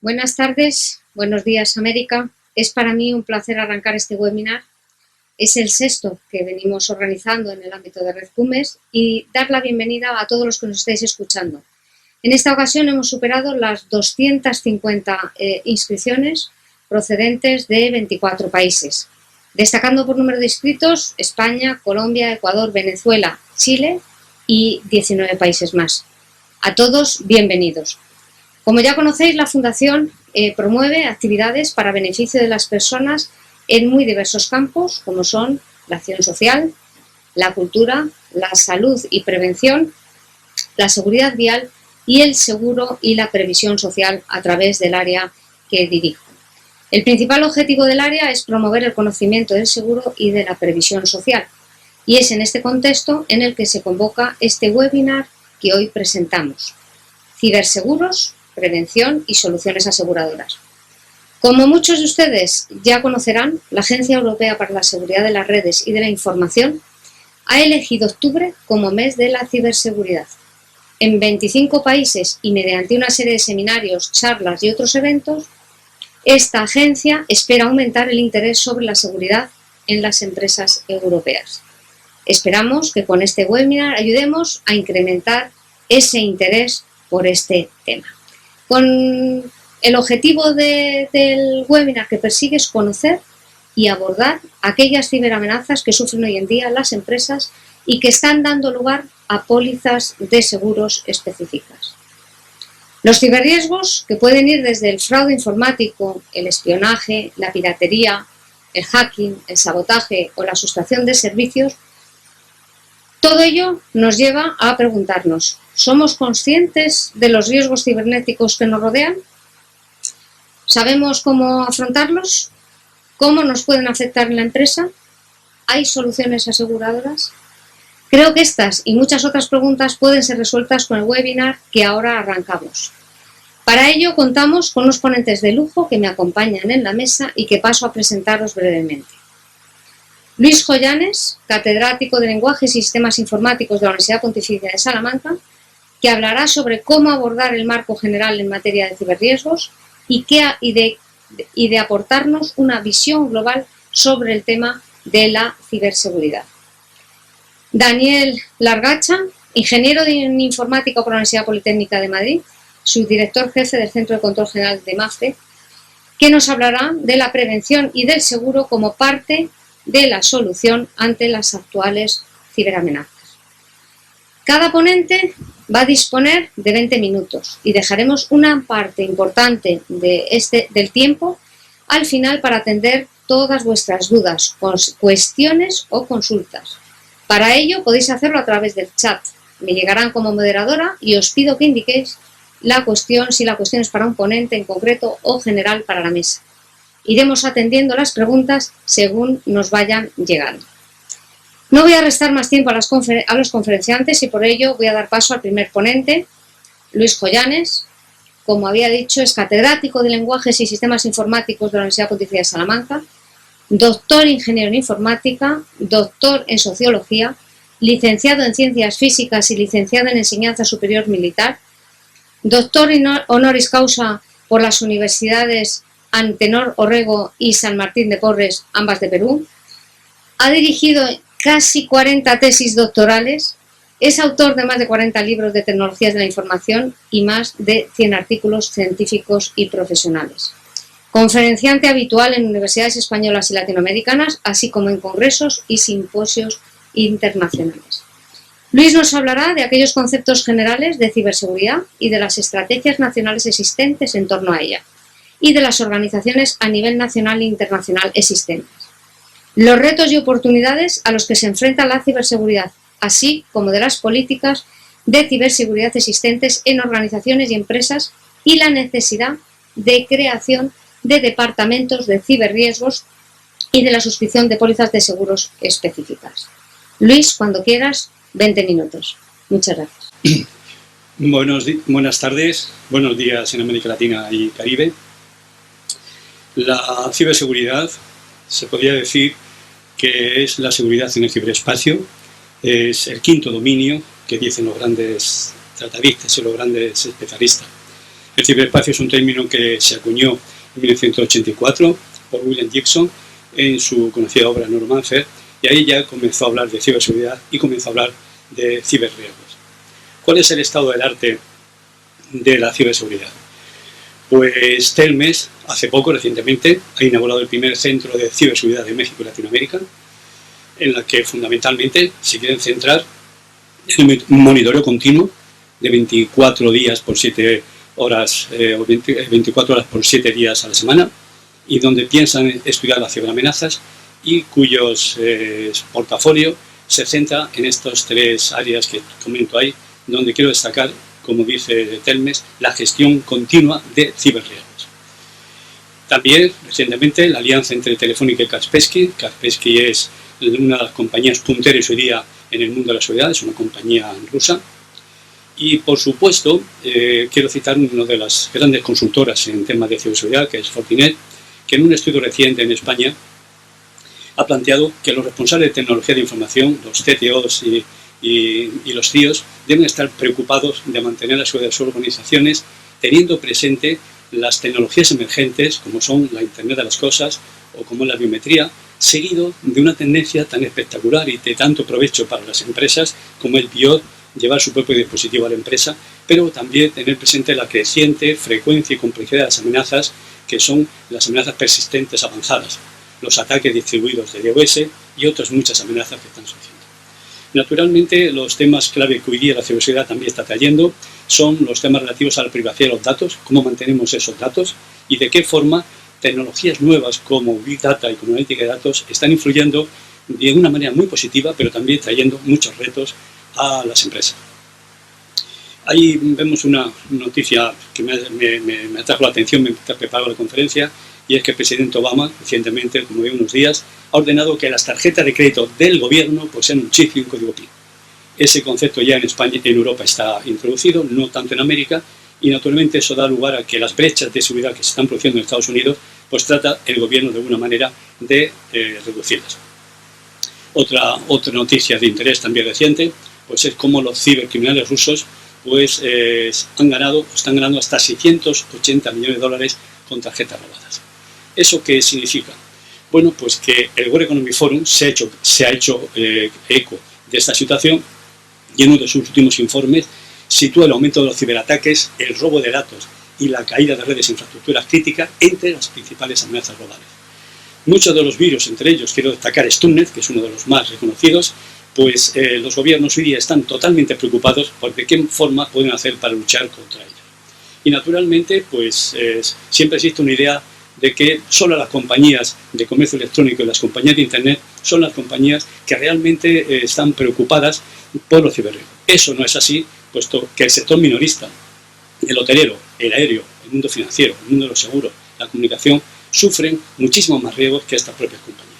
Buenas tardes, buenos días América. Es para mí un placer arrancar este webinar. Es el sexto que venimos organizando en el ámbito de Red Cumes y dar la bienvenida a todos los que nos estáis escuchando. En esta ocasión hemos superado las 250 inscripciones procedentes de 24 países, destacando por número de inscritos España, Colombia, Ecuador, Venezuela, Chile y 19 países más. A todos, bienvenidos. Como ya conocéis, la Fundación promueve actividades para beneficio de las personas en muy diversos campos, como son la acción social, la cultura, la salud y prevención, la seguridad vial y el seguro y la previsión social a través del área que dirijo. El principal objetivo del área es promover el conocimiento del seguro y de la previsión social, y es en este contexto en el que se convoca este webinar que hoy presentamos: Ciberseguros, prevención y soluciones aseguradoras. Como muchos de ustedes ya conocerán, la Agencia Europea para la Seguridad de las Redes y de la Información ha elegido octubre como mes de la ciberseguridad. En 25 países y mediante una serie de seminarios, charlas y otros eventos, esta agencia espera aumentar el interés sobre la seguridad en las empresas europeas. Esperamos que con este webinar ayudemos a incrementar ese interés por este tema. Con el objetivo del webinar que persigue es conocer y abordar aquellas ciberamenazas que sufren hoy en día las empresas y que están dando lugar a pólizas de seguros específicas. Los ciberriesgos, que pueden ir desde el fraude informático, el espionaje, la piratería, el hacking, el sabotaje o la sustracción de servicios, todo ello nos lleva a preguntarnos: ¿somos conscientes de los riesgos cibernéticos que nos rodean? ¿Sabemos cómo afrontarlos? ¿Cómo nos pueden afectar en la empresa? ¿Hay soluciones aseguradoras? Creo que estas y muchas otras preguntas pueden ser resueltas con el webinar que ahora arrancamos. Para ello contamos con unos ponentes de lujo que me acompañan en la mesa y que paso a presentaros brevemente. Luis Joyanes, catedrático de Lenguajes y Sistemas Informáticos de la Universidad Pontificia de Salamanca, que hablará sobre cómo abordar el marco general en materia de ciberriesgos y de aportarnos una visión global sobre el tema de la ciberseguridad. Daniel Largacha, ingeniero en informática por la Universidad Politécnica de Madrid, subdirector jefe del Centro de Control General de MAFE, que nos hablará de la prevención y del seguro como parte de la solución ante las actuales ciberamenazas. Cada ponente va a disponer de 20 minutos y dejaremos una parte importante del tiempo al final para atender todas vuestras dudas, cuestiones o consultas. Para ello podéis hacerlo a través del chat. Me llegarán como moderadora y os pido que indiquéis la cuestión, si la cuestión es para un ponente en concreto o general para la mesa. Iremos atendiendo las preguntas según nos vayan llegando. No voy a restar más tiempo a los conferenciantes y por ello voy a dar paso al primer ponente, Luis Joyanes. Como había dicho, es catedrático de Lenguajes y Sistemas Informáticos de la Universidad Pontificia de Salamanca, doctor ingeniero en informática, doctor en sociología, licenciado en ciencias físicas y licenciado en enseñanza superior militar, doctor honoris causa por las universidades Antenor Orrego y San Martín de Porres, ambas de Perú. Ha dirigido casi 40 tesis doctorales, es autor de más de 40 libros de tecnologías de la información y más de 100 artículos científicos y profesionales. Conferenciante habitual en universidades españolas y latinoamericanas, así como en congresos y simposios internacionales. Luis nos hablará de aquellos conceptos generales de ciberseguridad y de las estrategias nacionales existentes en torno a ella, y de las organizaciones a nivel nacional e internacional existentes. Los retos y oportunidades a los que se enfrenta la ciberseguridad, así como de las políticas de ciberseguridad existentes en organizaciones y empresas y la necesidad de creación de departamentos de ciberriesgos y de la suscripción de pólizas de seguros específicas. Luis, cuando quieras, 20 minutos. Muchas gracias. Buenas tardes, buenos días en América Latina y Caribe. La ciberseguridad se podría decir que es la seguridad en el ciberespacio, es el quinto dominio que dicen los grandes tratadistas y los grandes especialistas. El ciberespacio es un término que se acuñó en 1984 por William Gibson en su conocida obra Neuromancer, y ahí ya comenzó a hablar de ciberseguridad y comenzó a hablar de ciberriesgos. ¿Cuál es el estado del arte de la ciberseguridad? Pues Telmes, hace poco, recientemente, ha inaugurado el primer centro de ciberseguridad de México y Latinoamérica, en la que fundamentalmente se quieren centrar en un monitoreo continuo de 24 días por 7 horas, o 24 horas por 7 días a la semana, y donde piensan estudiar las ciberamenazas y cuyos portafolio se centra en estas 3 áreas que comento ahí, donde quiero destacar, como dice Telmes, la gestión continua de ciberriesgos. También, recientemente, la alianza entre Telefónica y Kaspersky. Kaspersky es una de las compañías punteras hoy día en el mundo de la seguridad, es una compañía rusa. Y, por supuesto, quiero citar una de las grandes consultoras en temas de ciberseguridad, que es Fortinet, que en un estudio reciente en España ha planteado que los responsables de tecnología de información, los CTOs y los CIOs, deben estar preocupados de mantener la seguridad de sus organizaciones, teniendo presente las tecnologías emergentes, como son la Internet de las Cosas o como la biometría, seguido de una tendencia tan espectacular y de tanto provecho para las empresas como el BIOD, llevar su propio dispositivo a la empresa, pero también tener presente la creciente frecuencia y complejidad de las amenazas, que son las amenazas persistentes avanzadas, los ataques distribuidos de DOS y otras muchas amenazas que están surgiendo. Naturalmente, los temas clave que hoy día la ciberseguridad también está trayendo son los temas relativos a la privacidad de los datos, cómo mantenemos esos datos y de qué forma tecnologías nuevas como Big Data y como analítica de datos están influyendo de una manera muy positiva, pero también trayendo muchos retos a las empresas. Ahí vemos una noticia que me atrajo la atención mientras preparaba la conferencia, y es que el presidente Obama, recientemente, como de unos días, ha ordenado que las tarjetas de crédito del gobierno poseen un chip y un código PIN. Ese concepto ya en España y en Europa está introducido, no tanto en América, y naturalmente eso da lugar a que las brechas de seguridad que se están produciendo en Estados Unidos, pues trata el gobierno de alguna manera de reducirlas. Otra noticia de interés también reciente, pues es cómo los cibercriminales rusos pues están ganando hasta 680 millones de dólares con tarjetas robadas. ¿Eso qué significa? Bueno, pues que el World Economic Forum se ha hecho eco de esta situación, y en uno de sus últimos informes sitúa el aumento de los ciberataques, el robo de datos y la caída de redes e infraestructuras críticas entre las principales amenazas globales. Muchos de los virus, entre ellos quiero destacar Stuxnet, que es uno de los más reconocidos, pues los gobiernos hoy día están totalmente preocupados por de qué forma pueden hacer para luchar contra ellos. Y naturalmente, pues siempre existe una idea de que solo las compañías de comercio electrónico y las compañías de Internet son las compañías que realmente están preocupadas por los ciberriesgos. Eso no es así, puesto que el sector minorista, el hotelero, el aéreo, el mundo financiero, el mundo de los seguros, la comunicación, sufren muchísimos más riesgos que estas propias compañías.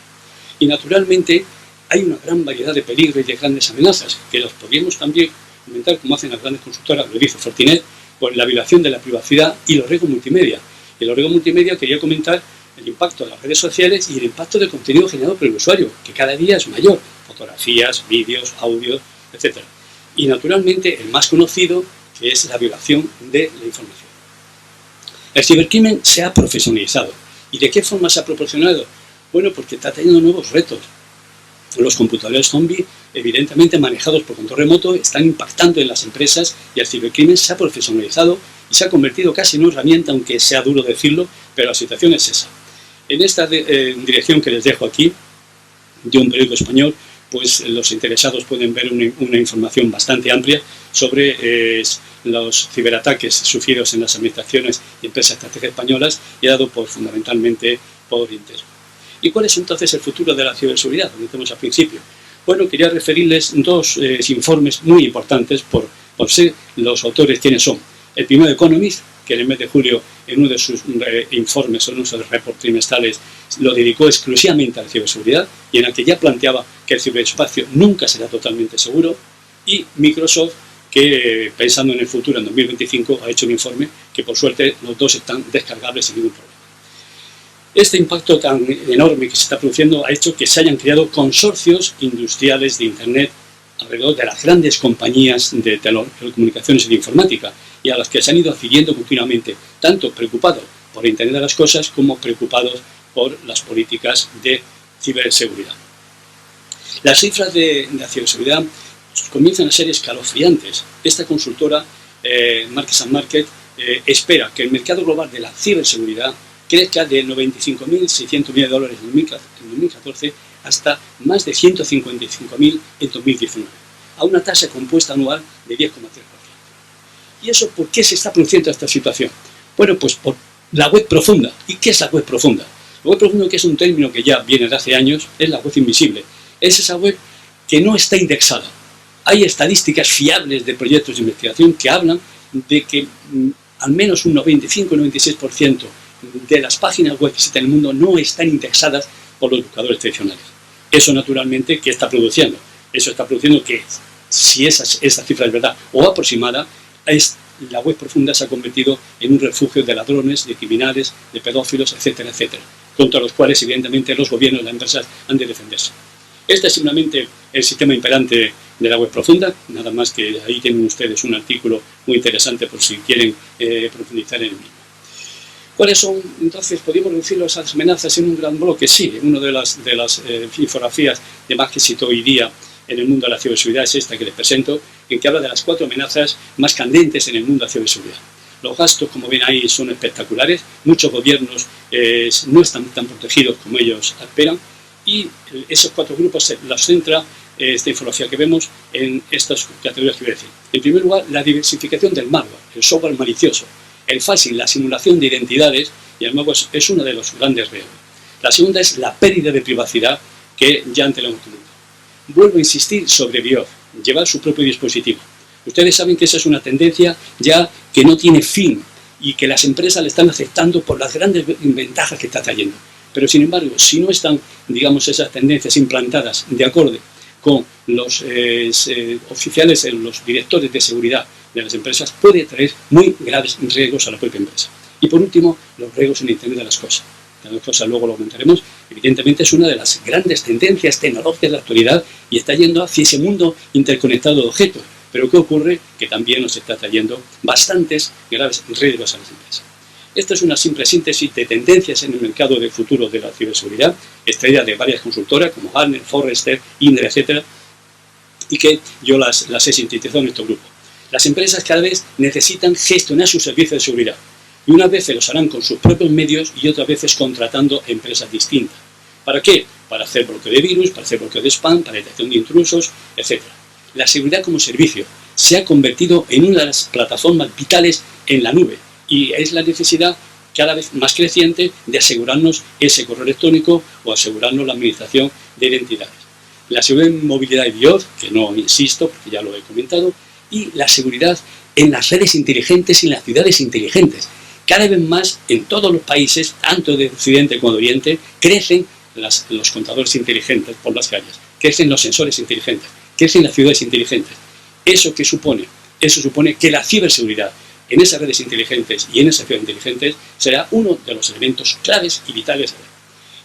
Y naturalmente hay una gran variedad de peligros y de grandes amenazas, que los podríamos también comentar como hacen las grandes consultoras, lo dice Fortinet, por la violación de la privacidad y los riesgos multimedia. Y los riesgos multimedia quería comentar el impacto de las redes sociales y el impacto del contenido generado por el usuario, que cada día es mayor, fotografías, vídeos, audios, etc. Y naturalmente el más conocido, que es la violación de la información. El cibercrimen se ha profesionalizado. ¿Y de qué forma se ha proporcionado? Bueno, porque está teniendo nuevos retos. Los computadores zombie, evidentemente manejados por control remoto, están impactando en las empresas y el cibercrimen se ha profesionalizado y se ha convertido casi en una herramienta, aunque sea duro decirlo, pero la situación es esa. En esta dirección que les dejo aquí, de un periódico español, pues los interesados pueden ver una información bastante amplia sobre los ciberataques sufridos en las administraciones y empresas estratégicas españolas y dado fundamentalmente por Intel. ¿Y cuál es entonces el futuro de la ciberseguridad? Como decíamos al principio. Bueno, quería referirles dos informes muy importantes por ser los autores quienes son. El primero, Economist, que en el mes de julio, en uno de sus informes o en uno de sus reportes trimestrales, lo dedicó exclusivamente a la ciberseguridad y en el que ya planteaba que el ciberespacio nunca será totalmente seguro. Y Microsoft, que pensando en el futuro, en 2025, ha hecho un informe que por suerte los dos están descargables sin ningún problema. Este impacto tan enorme que se está produciendo ha hecho que se hayan creado consorcios industriales de Internet alrededor de las grandes compañías de telecomunicaciones y de informática, y a las que se han ido adquiriendo continuamente, tanto preocupados por Internet de las Cosas como preocupados por las políticas de ciberseguridad. Las cifras de la ciberseguridad comienzan a ser escalofriantes. Esta consultora, Market & Market, espera que el mercado global de la ciberseguridad crezca de 95.600 millones de dólares en 2014 hasta más de 155.000 en 2019, a una tasa compuesta anual de 10,3%. ¿Y eso por qué se está produciendo esta situación? Bueno, pues por la web profunda. ¿Y qué es la web profunda? La web profunda, que es un término que ya viene de hace años, es la web invisible. Es esa web que no está indexada. Hay estadísticas fiables de proyectos de investigación que hablan de que al menos un 95-96% de las páginas web que existen en el mundo no están indexadas por los buscadores tradicionales. Eso, naturalmente, ¿qué está produciendo? Eso está produciendo que, si esa cifra es verdad o aproximada, la web profunda se ha convertido en un refugio de ladrones, de criminales, de pedófilos, etcétera, etcétera, contra los cuales, evidentemente, los gobiernos y las empresas han de defenderse. Este es simplemente el sistema imperante de la web profunda, nada más que ahí tienen ustedes un artículo muy interesante por si quieren profundizar en el mismo. ¿Cuáles son, entonces, podríamos reducir esas amenazas en un gran bloque? Sí, una de las infografías de más éxito hoy día en el mundo de la ciberseguridad es esta que les presento, en que habla de las 4 amenazas más candentes en el mundo de la ciberseguridad. Los gastos, como ven ahí, son espectaculares. Muchos gobiernos no están tan protegidos como ellos esperan, y esos 4 grupos los centra esta infografía que vemos en estas categorías que voy a decir. En primer lugar, la diversificación del malware, el software malicioso, el phishing, la simulación de identidades, y el malware es uno de los grandes riesgos. La segunda es la pérdida de privacidad, que ya antes lo hemos comentado. Vuelvo a insistir sobre BIOS, llevar su propio dispositivo. Ustedes saben que esa es una tendencia ya que no tiene fin y que las empresas le están aceptando por las grandes ventajas que está trayendo. Pero, sin embargo, si no están, digamos, esas tendencias implantadas de acorde con los oficiales, los directores de seguridad de las empresas, puede traer muy graves riesgos a la propia empresa. Y, por último, los riesgos en Internet de las Cosas. Las cosas luego lo comentaremos. Evidentemente es una de las grandes tendencias tecnológicas de la actualidad y está yendo hacia ese mundo interconectado de objetos. Pero ¿qué ocurre? Que también nos está trayendo bastantes graves riesgos a las empresas. Esta es una simple síntesis de tendencias en el mercado del futuro de la ciberseguridad, extraída de varias consultoras como Gartner, Forrester, Indra, etc. Y que yo las he sintetizado en estos grupos. Las empresas cada vez necesitan gestionar sus servicios de seguridad. Y unas veces los harán con sus propios medios y otras veces contratando empresas distintas. ¿Para qué? Para hacer bloqueo de virus, para hacer bloqueo de spam, para detección de intrusos, etc. La seguridad como servicio se ha convertido en una de las plataformas vitales en la nube y es la necesidad cada vez más creciente de asegurarnos ese correo electrónico o asegurarnos la administración de identidades. La seguridad en movilidad y BIOS, que no insisto porque ya lo he comentado, y la seguridad en las redes inteligentes y en las ciudades inteligentes. Cada vez más en todos los países, tanto de Occidente como de Oriente, crecen los contadores inteligentes por las calles, crecen los sensores inteligentes, crecen las ciudades inteligentes. ¿Eso qué supone? Eso supone que la ciberseguridad en esas redes inteligentes y en esas ciudades inteligentes será uno de los elementos claves y vitales.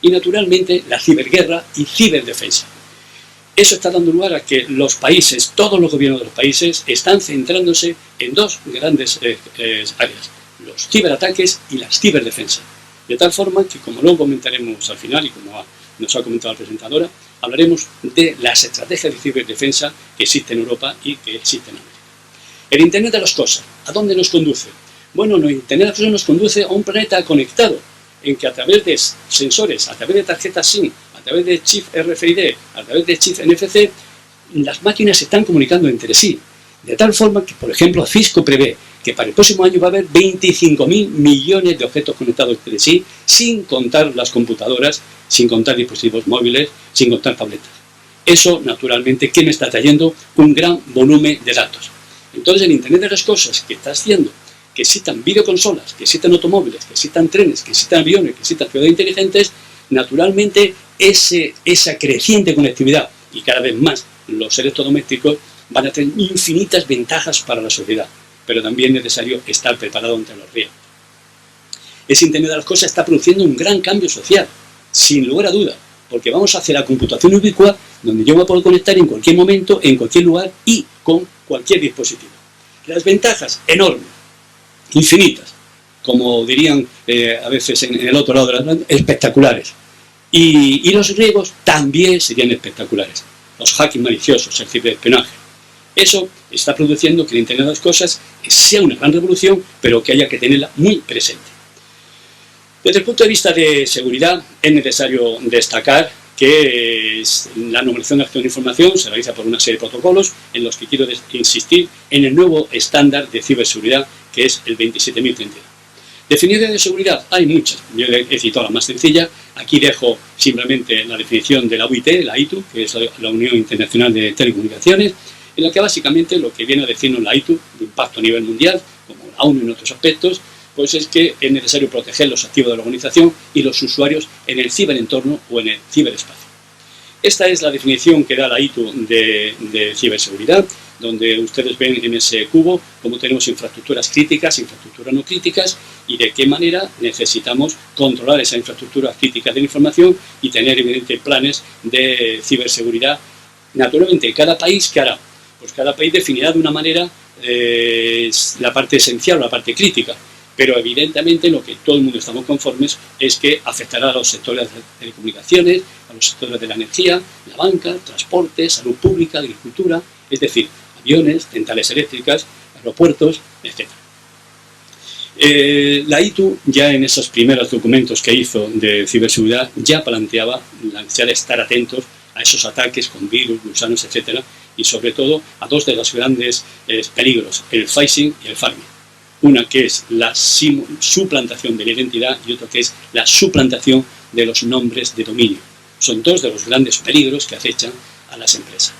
Y naturalmente la ciberguerra y ciberdefensa. Eso está dando lugar a que los países, todos los gobiernos de los países, están centrándose en 2 grandes áreas: los ciberataques y las ciberdefensas. De tal forma que, como luego comentaremos al final y como nos ha comentado la presentadora, hablaremos de las estrategias de ciberdefensa que existen en Europa y que existen en América. El Internet de las Cosas, ¿a dónde nos conduce? Bueno, el Internet de las Cosas nos conduce a un planeta conectado, en que a través de sensores, a través de tarjetas SIM, a través de chip RFID, a través de chip NFC, las máquinas se están comunicando entre sí. De tal forma que, por ejemplo, Cisco prevé que para el próximo año va a haber 25.000 millones de objetos conectados entre sí, sin contar las computadoras, sin contar dispositivos móviles, sin contar tabletas. Eso, naturalmente, ¿qué me está trayendo? Un gran volumen de datos. Entonces, el Internet de las Cosas, que está haciendo que existan videoconsolas, que existan automóviles, que existan trenes, que existan aviones, que existan ciudades inteligentes, naturalmente esa creciente conectividad y cada vez más los electrodomésticos van a tener infinitas ventajas para la sociedad, pero también es necesario estar preparado ante los riesgos. Ese Internet de las Cosas está produciendo un gran cambio social, sin lugar a duda. porque vamos a hacer la computación ubicua donde yo me puedo conectar en cualquier momento, en cualquier lugar y con cualquier dispositivo. Las ventajas, enormes, infinitas, como dirían a veces en el otro lado de la Atlántica, espectaculares. Y los riesgos también serían espectaculares. Los hacking maliciosos, el ciberespionaje. Eso está produciendo que el Internet de las Cosas sea una gran revolución, pero que haya que tenerla muy presente. Desde el punto de vista de seguridad, es necesario destacar que la normalización de acción de información se realiza por una serie de protocolos en los que quiero insistir en el nuevo estándar de ciberseguridad, que es el 27032. Definiciones de seguridad hay muchas, yo he citado la más sencilla, aquí dejo simplemente la definición de la UIT, la ITU, que es la Unión Internacional de Telecomunicaciones, en la que básicamente lo que viene a decirnos la ITU, de impacto a nivel mundial, como la ONU en otros aspectos, pues es que es necesario proteger los activos de la organización y los usuarios en el ciberentorno o en el ciberespacio. Esta es la definición que da la ITU de ciberseguridad, donde ustedes ven en ese cubo cómo tenemos infraestructuras críticas, infraestructuras no críticas y de qué manera necesitamos controlar esa infraestructura crítica de la información y tener evidentemente planes de ciberseguridad. Naturalmente, cada país, ¿qué hará? Pues cada país definirá de una manera la parte esencial o la parte crítica, pero evidentemente lo que todo el mundo estamos conformes es que afectará a los sectores de telecomunicaciones, a los sectores de la energía, la banca, transporte, salud pública, agricultura, es decir, aviones, centrales eléctricas, aeropuertos, etc. La ITU ya en esos primeros documentos que hizo de ciberseguridad ya planteaba la necesidad de estar atentos a esos ataques con virus, gusanos, etc. Y sobre todo a dos de los grandes peligros, el phishing y el farming. Una que es la suplantación de la identidad y otra que es la suplantación de los nombres de dominio. Son dos de los grandes peligros que acechan a las empresas.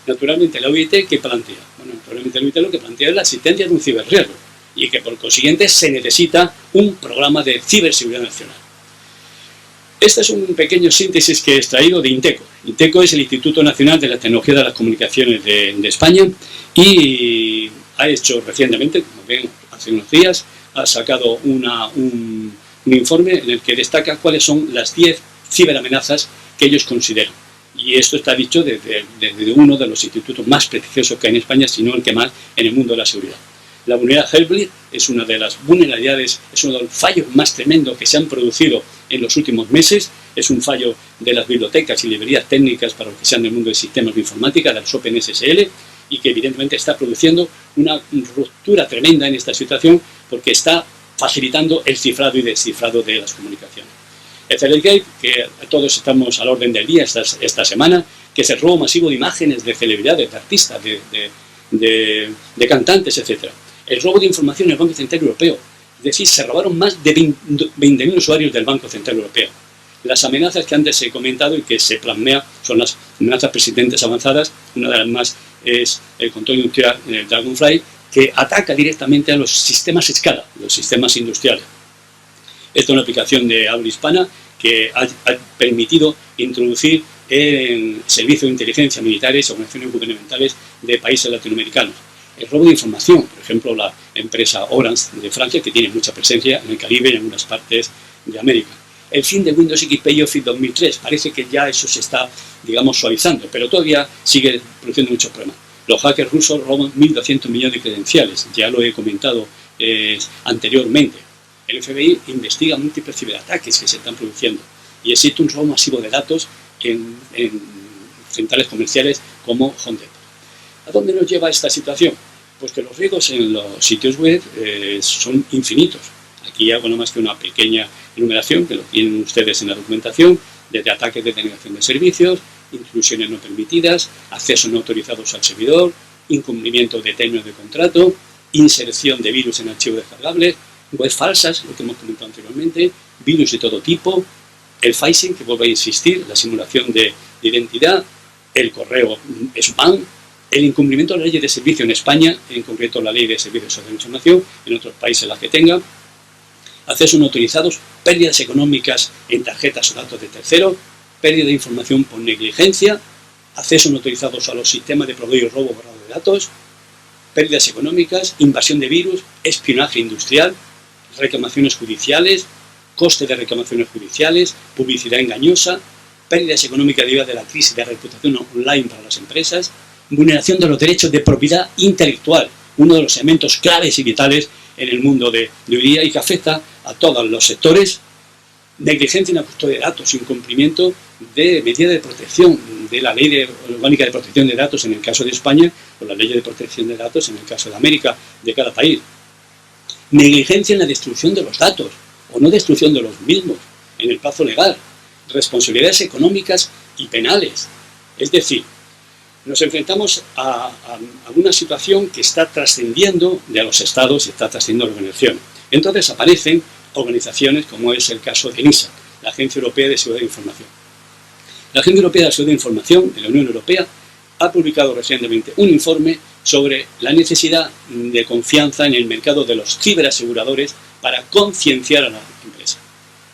Naturalmente la OIT, ¿qué plantea? Bueno, naturalmente la OIT lo que plantea es la existencia de un ciberriesgo y que por consiguiente se necesita un programa de ciberseguridad nacional. Este es un pequeño síntesis que he extraído de INTECO. INTECO es el Instituto Nacional de la Tecnología de las Comunicaciones de España y ha hecho recientemente, como ven, hace unos días, ha sacado un informe en el que destaca cuáles son las 10 ciberamenazas que ellos consideran. Y esto está dicho desde uno de los institutos más prestigiosos que hay en España, si no el que más en el mundo de la seguridad. La vulnerabilidad Heartbleed es una de las vulnerabilidades, es uno de los fallos más tremendos que se han producido en los últimos meses. Es un fallo de las bibliotecas y librerías técnicas para los que sean del mundo de sistemas de informática, de los OpenSSL, y que evidentemente está produciendo una ruptura tremenda en esta situación porque está facilitando el cifrado y descifrado de las comunicaciones. El Celebgate, que todos estamos al orden del día esta semana, que es el robo masivo de imágenes de celebridades, de artistas, de cantantes, etc. El robo de información en el Banco Central Europeo. Es decir, se robaron más de 20.000 usuarios del Banco Central Europeo. Las amenazas que antes he comentado y que se plasmea son las amenazas persistentes avanzadas. Una de las más es el control industrial, el Dragonfly, que ataca directamente a los sistemas escala, los sistemas industriales. Esta es una aplicación de habla hispana que ha permitido introducir en servicios de inteligencia militares y organizaciones gubernamentales de países latinoamericanos. El robo de información, por ejemplo, la empresa Orange de Francia, que tiene mucha presencia en el Caribe y en algunas partes de América. El fin de Windows XP y Office 2003, parece que ya eso se está, digamos, suavizando, pero todavía sigue produciendo muchos problemas. Los hackers rusos roban 1.200 millones de credenciales, ya lo he comentado anteriormente. El FBI investiga múltiples ciberataques que se están produciendo y existe un robo masivo de datos en centrales comerciales como Home Depot. ¿A dónde nos lleva esta situación? Pues que los riesgos en los sitios web son infinitos. Aquí hago nada más que una pequeña enumeración, que lo tienen ustedes en la documentación, desde ataques de denegación de servicios, intrusiones no permitidas, accesos no autorizados al servidor, incumplimiento de términos de contrato, inserción de virus en archivos descargables, web falsas, lo que hemos comentado anteriormente, virus de todo tipo, el phishing, que vuelvo a insistir, la simulación de identidad, el correo spam, el incumplimiento de la ley de servicio en España, en concreto la ley de servicios de información, en otros países las que tenga, accesos no autorizados, pérdidas económicas en tarjetas o datos de terceros, pérdida de información por negligencia, accesos no autorizados a los sistemas de proveedor y robo borrado de datos, pérdidas económicas, invasión de virus, espionaje industrial, reclamaciones judiciales, coste de reclamaciones judiciales, publicidad engañosa, pérdidas económicas derivadas de la crisis de reputación online para las empresas, vulneración de los derechos de propiedad intelectual, uno de los elementos claves y vitales en el mundo de hoy día y que afecta a todos los sectores, negligencia en la custodia de datos, incumplimiento de medidas de protección de la Ley Orgánica de Protección de Datos en el caso de España o la Ley de Protección de Datos en el caso de América, de cada país. Negligencia en la destrucción de los datos o no destrucción de los mismos en el plazo legal, responsabilidades económicas y penales. Es decir, nos enfrentamos a una situación que está trascendiendo de los estados y está trascendiendo a las organizaciones. Entonces aparecen organizaciones como es el caso de NISA, la Agencia Europea de Seguridad de Información. La Agencia Europea de Seguridad de Información de la Unión Europea ha publicado recientemente un informe sobre la necesidad de confianza en el mercado de los ciberaseguradores para concienciar a la empresa.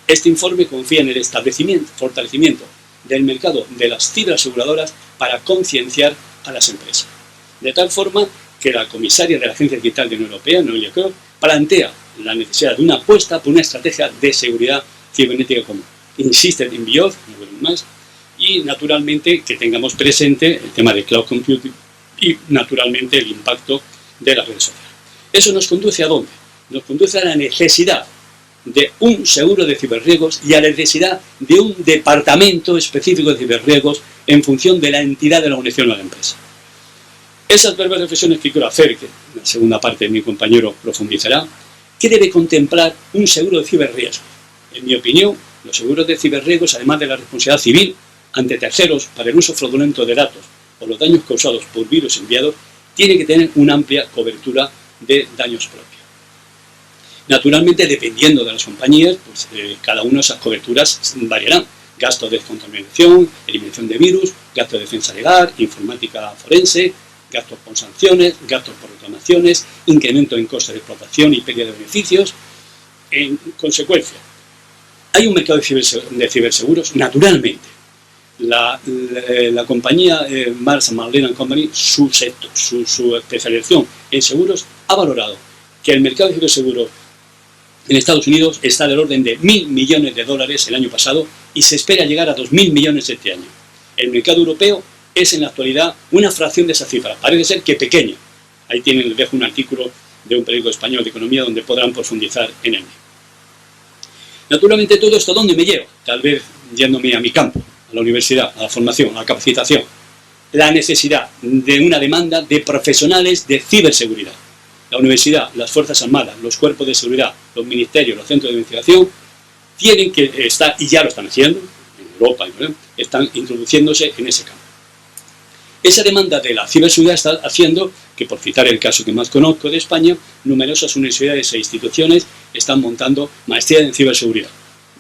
Este informe confía en el fortalecimiento del mercado de las ciberaseguradoras para concienciar a las empresas. De tal forma que la comisaria de la Agencia Digital de la Unión Europea, Neelie Kroes, plantea la necesidad de una apuesta por una estrategia de seguridad cibernética común. Insiste en BIOD, más, y naturalmente que tengamos presente el tema de cloud computing y naturalmente el impacto de las redes sociales. ¿Eso nos conduce a dónde? Nos conduce a la necesidad de un seguro de ciberriesgos y a la necesidad de un departamento específico de ciberriesgos en función de la entidad de la organización o la empresa. Esas breves reflexiones que quiero hacer, que en la segunda parte mi compañero profundizará, ¿qué debe contemplar un seguro de ciberriesgos? En mi opinión, los seguros de ciberriesgos, además de la responsabilidad civil ante terceros para el uso fraudulento de datos o los daños causados por virus enviados, tienen que tener una amplia cobertura de daños propios. Naturalmente, dependiendo de las compañías, pues, cada una de esas coberturas variarán. Gastos de descontaminación, eliminación de virus, gastos de defensa legal, informática forense, gastos por sanciones, gastos por reclamaciones, incremento en costes de explotación y pérdida de beneficios. En consecuencia, hay un mercado de ciberseguros, naturalmente. La compañía Mars Malden & Company, su especialización en seguros, ha valorado que el mercado de ciberseguros en Estados Unidos está del orden de $1.000 millones el año pasado y se espera llegar a 2.000 millones este año. El mercado europeo es en la actualidad una fracción de esa cifra, parece ser que pequeña. Ahí tienen, les dejo un artículo de un periódico español de economía donde podrán profundizar en él. Naturalmente, todo esto, ¿dónde me lleva? Tal vez yéndome a mi campo, a la universidad, a la formación, a la capacitación. La necesidad de una demanda de profesionales de ciberseguridad. La universidad, las Fuerzas Armadas, los cuerpos de seguridad, los ministerios, los centros de investigación, tienen que estar, y ya lo están haciendo, en Europa, están introduciéndose en ese campo. Esa demanda de la ciberseguridad está haciendo que, por citar el caso que más conozco de España, numerosas universidades e instituciones están montando maestrías en ciberseguridad,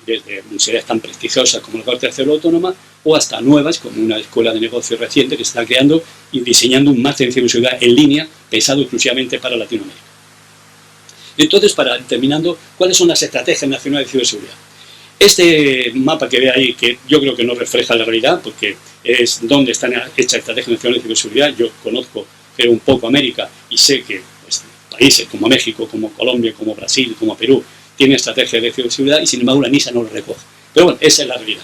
desde universidades tan prestigiosas como la Carta de Cero Autónoma o hasta nuevas, como una escuela de negocios reciente que se está creando y diseñando un máster en ciberseguridad en línea pensado exclusivamente para Latinoamérica. Entonces, terminando, ¿cuáles son las estrategias nacionales de ciberseguridad? Este mapa que ve ahí, que yo creo que no refleja la realidad, porque es donde están hechas estrategias nacionales de ciberseguridad. Yo conozco un poco América y sé que pues, países como México, como Colombia, como Brasil, como Perú, tienen estrategias de ciberseguridad y sin embargo la NISA no lo recoge. Pero bueno, esa es la realidad.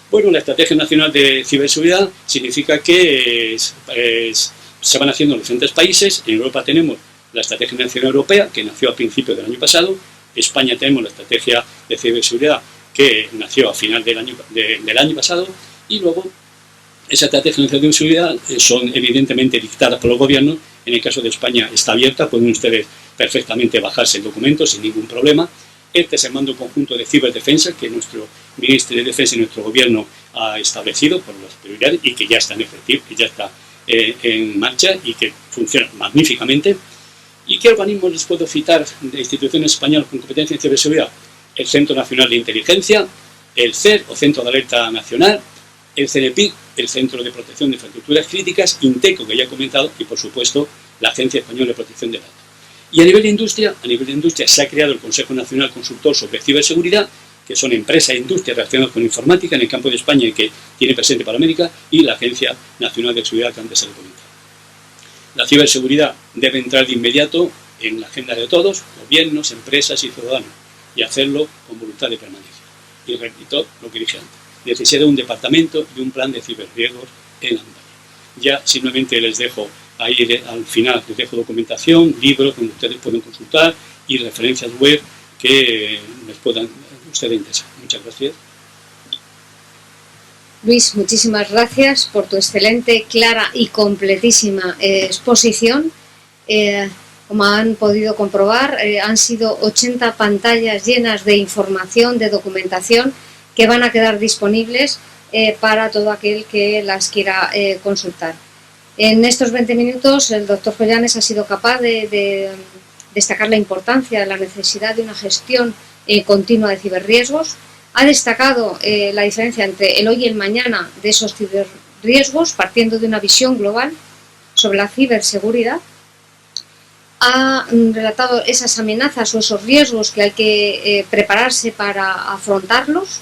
Bueno, la Estrategia Nacional de Ciberseguridad significa que se van haciendo en diferentes países. En Europa tenemos la Estrategia Nacional Europea, que nació a principios del año pasado. En España tenemos la Estrategia de Ciberseguridad, que nació a final del año pasado. Y luego, esa Estrategia Nacional de Ciberseguridad son evidentemente dictadas por los gobiernos. En el caso de España está abierta, pueden ustedes perfectamente bajarse el documento sin ningún problema. Este es el mando conjunto de ciberdefensa que nuestro ministro de Defensa y nuestro gobierno ha establecido por las prioridades y que ya está en efectivo, que ya está en marcha y que funciona magníficamente. ¿Y qué organismos les puedo citar de instituciones españolas con competencia en ciberseguridad? El Centro Nacional de Inteligencia, el CER o Centro de Alerta Nacional, el CNPIC, el Centro de Protección de Infraestructuras Críticas, INTECO, que ya he comentado, y por supuesto la Agencia Española de Protección de Datos. Y a nivel de industria se ha creado el Consejo Nacional Consultor sobre Ciberseguridad, que son empresas e industrias relacionadas con informática en el campo de España y que tiene presente para América, y la Agencia Nacional de Seguridad que antes se le comentaba. La ciberseguridad debe entrar de inmediato en la agenda de todos, gobiernos, empresas y ciudadanos, y hacerlo con voluntad de permanencia. Y repito lo que dije antes. necesidad de un departamento y un plan de ciberriesgos en Andorra. Ya simplemente les dejo ahí al final, les dejo documentación, libros donde ustedes pueden consultar y referencias web que les puedan ustedes interesar. Muchas gracias. Luis, muchísimas gracias por tu excelente, clara y completísima exposición. Como han podido comprobar, han sido 80 pantallas llenas de información, de documentación, que van a quedar disponibles para todo aquel que las quiera consultar. En estos 20 minutos, el doctor Joyanes ha sido capaz de destacar la importancia de la necesidad de una gestión continua de ciberriesgos. Ha destacado la diferencia entre el hoy y el mañana de esos ciberriesgos, partiendo de una visión global sobre la ciberseguridad. Ha relatado esas amenazas o esos riesgos que hay que prepararse para afrontarlos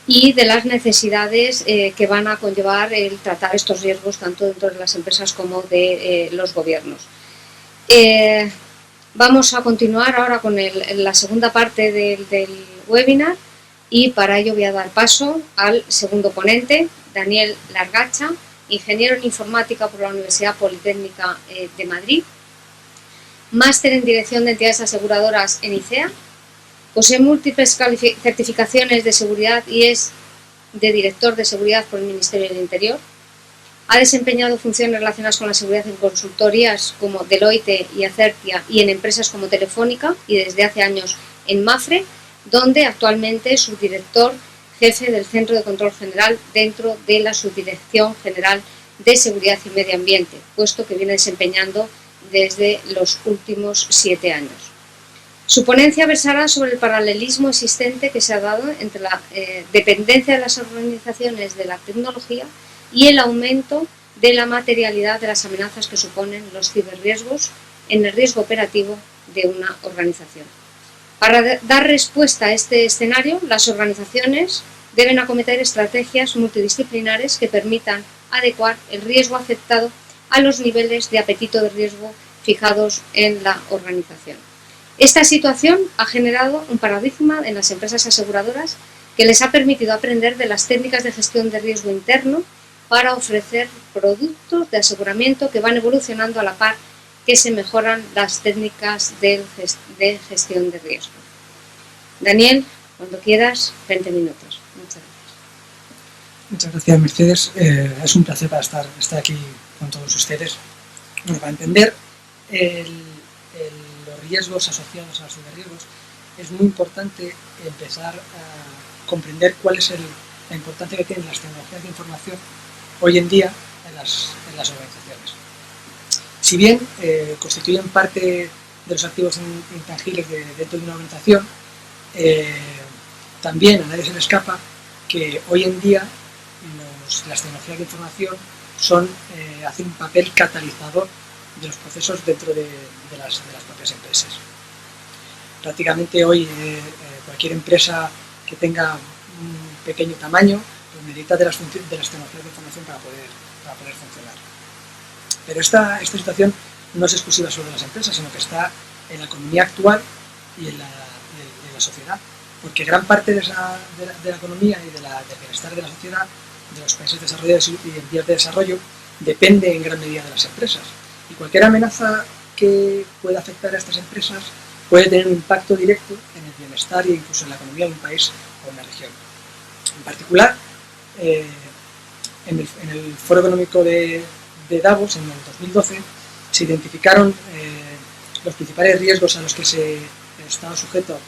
y de las necesidades que van a conllevar el tratar estos riesgos tanto dentro de las empresas como de los gobiernos. Vamos a continuar ahora con la segunda parte del webinar y para ello voy a dar paso al segundo ponente, Daniel Largacha, ingeniero en informática por la Universidad Politécnica de Madrid, máster en dirección de entidades aseguradoras en ICEA, posee múltiples certificaciones de seguridad y es de director de seguridad por el Ministerio del Interior. Ha desempeñado funciones relacionadas con la seguridad en consultorías como Deloitte y Acertia y en empresas como Telefónica y desde hace años en Mafre, donde actualmente es subdirector jefe del Centro de Control General dentro de la Subdirección General de Seguridad y Medio Ambiente, puesto que viene desempeñando desde los últimos 7 años. Su ponencia versará sobre el paralelismo existente que se ha dado entre la dependencia de las organizaciones de la tecnología y el aumento de la materialidad de las amenazas que suponen los ciberriesgos en el riesgo operativo de una organización. Para dar respuesta a este escenario, las organizaciones deben acometer estrategias multidisciplinares que permitan adecuar el riesgo aceptado a los niveles de apetito de riesgo fijados en la organización. Esta situación ha generado un paradigma en las empresas aseguradoras que les ha permitido aprender de las técnicas de gestión de riesgo interno para ofrecer productos de aseguramiento que van evolucionando a la par que se mejoran las técnicas de gestión de riesgo. Daniel, cuando quieras, 20 minutos. Muchas gracias. Muchas gracias, Mercedes. Es un placer para estar aquí con todos ustedes. Bueno, para entender los riesgos asociados a los ciberriesgos, es muy importante empezar a comprender cuál es la importancia que tienen las tecnologías de información hoy en día en las organizaciones. Si bien constituyen parte de los activos intangibles dentro de una organización, también a nadie se le escapa que hoy en día las tecnologías de información hacen un papel catalizador de los procesos dentro de las propias empresas. Prácticamente hoy cualquier empresa que tenga un pequeño tamaño pues necesita de las tecnologías de información para poder funcionar. Pero esta situación no es exclusiva solo de las empresas, sino que está en la economía actual y en la sociedad, porque gran parte de la economía y del bienestar de la sociedad, de los países desarrollados y en vías de desarrollo, depende en gran medida de las empresas. Y cualquier amenaza que pueda afectar a estas empresas puede tener un impacto directo en el bienestar e incluso en la economía de un país o una región. En particular, en el Foro Económico de Davos, en el 2012, se identificaron los principales riesgos a los que estaba sujeto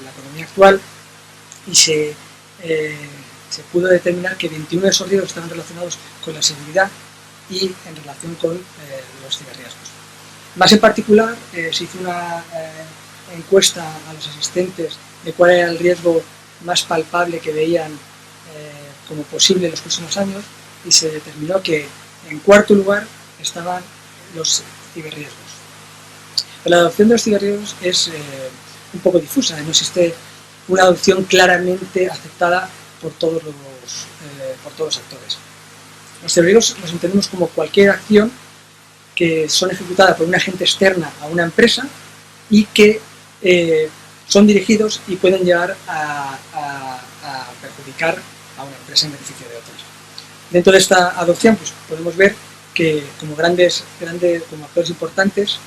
la economía actual y se pudo determinar que 21 de esos riesgos estaban relacionados con la seguridad y en relación con los ciberriesgos. Más en particular, se hizo una encuesta a los asistentes de cuál era el riesgo más palpable que veían como posible en los próximos años y se determinó que en cuarto lugar estaban los ciberriesgos. La adopción de los ciberriesgos es un poco difusa, no existe una adopción claramente aceptada por todos los actores. Los ciberriesgos los entendemos como cualquier acción que son ejecutadas por un agente externa a una empresa y que son dirigidos y pueden llegar a perjudicar a una empresa en beneficio de otras. Dentro de esta adopción pues, podemos ver que como como actores importantes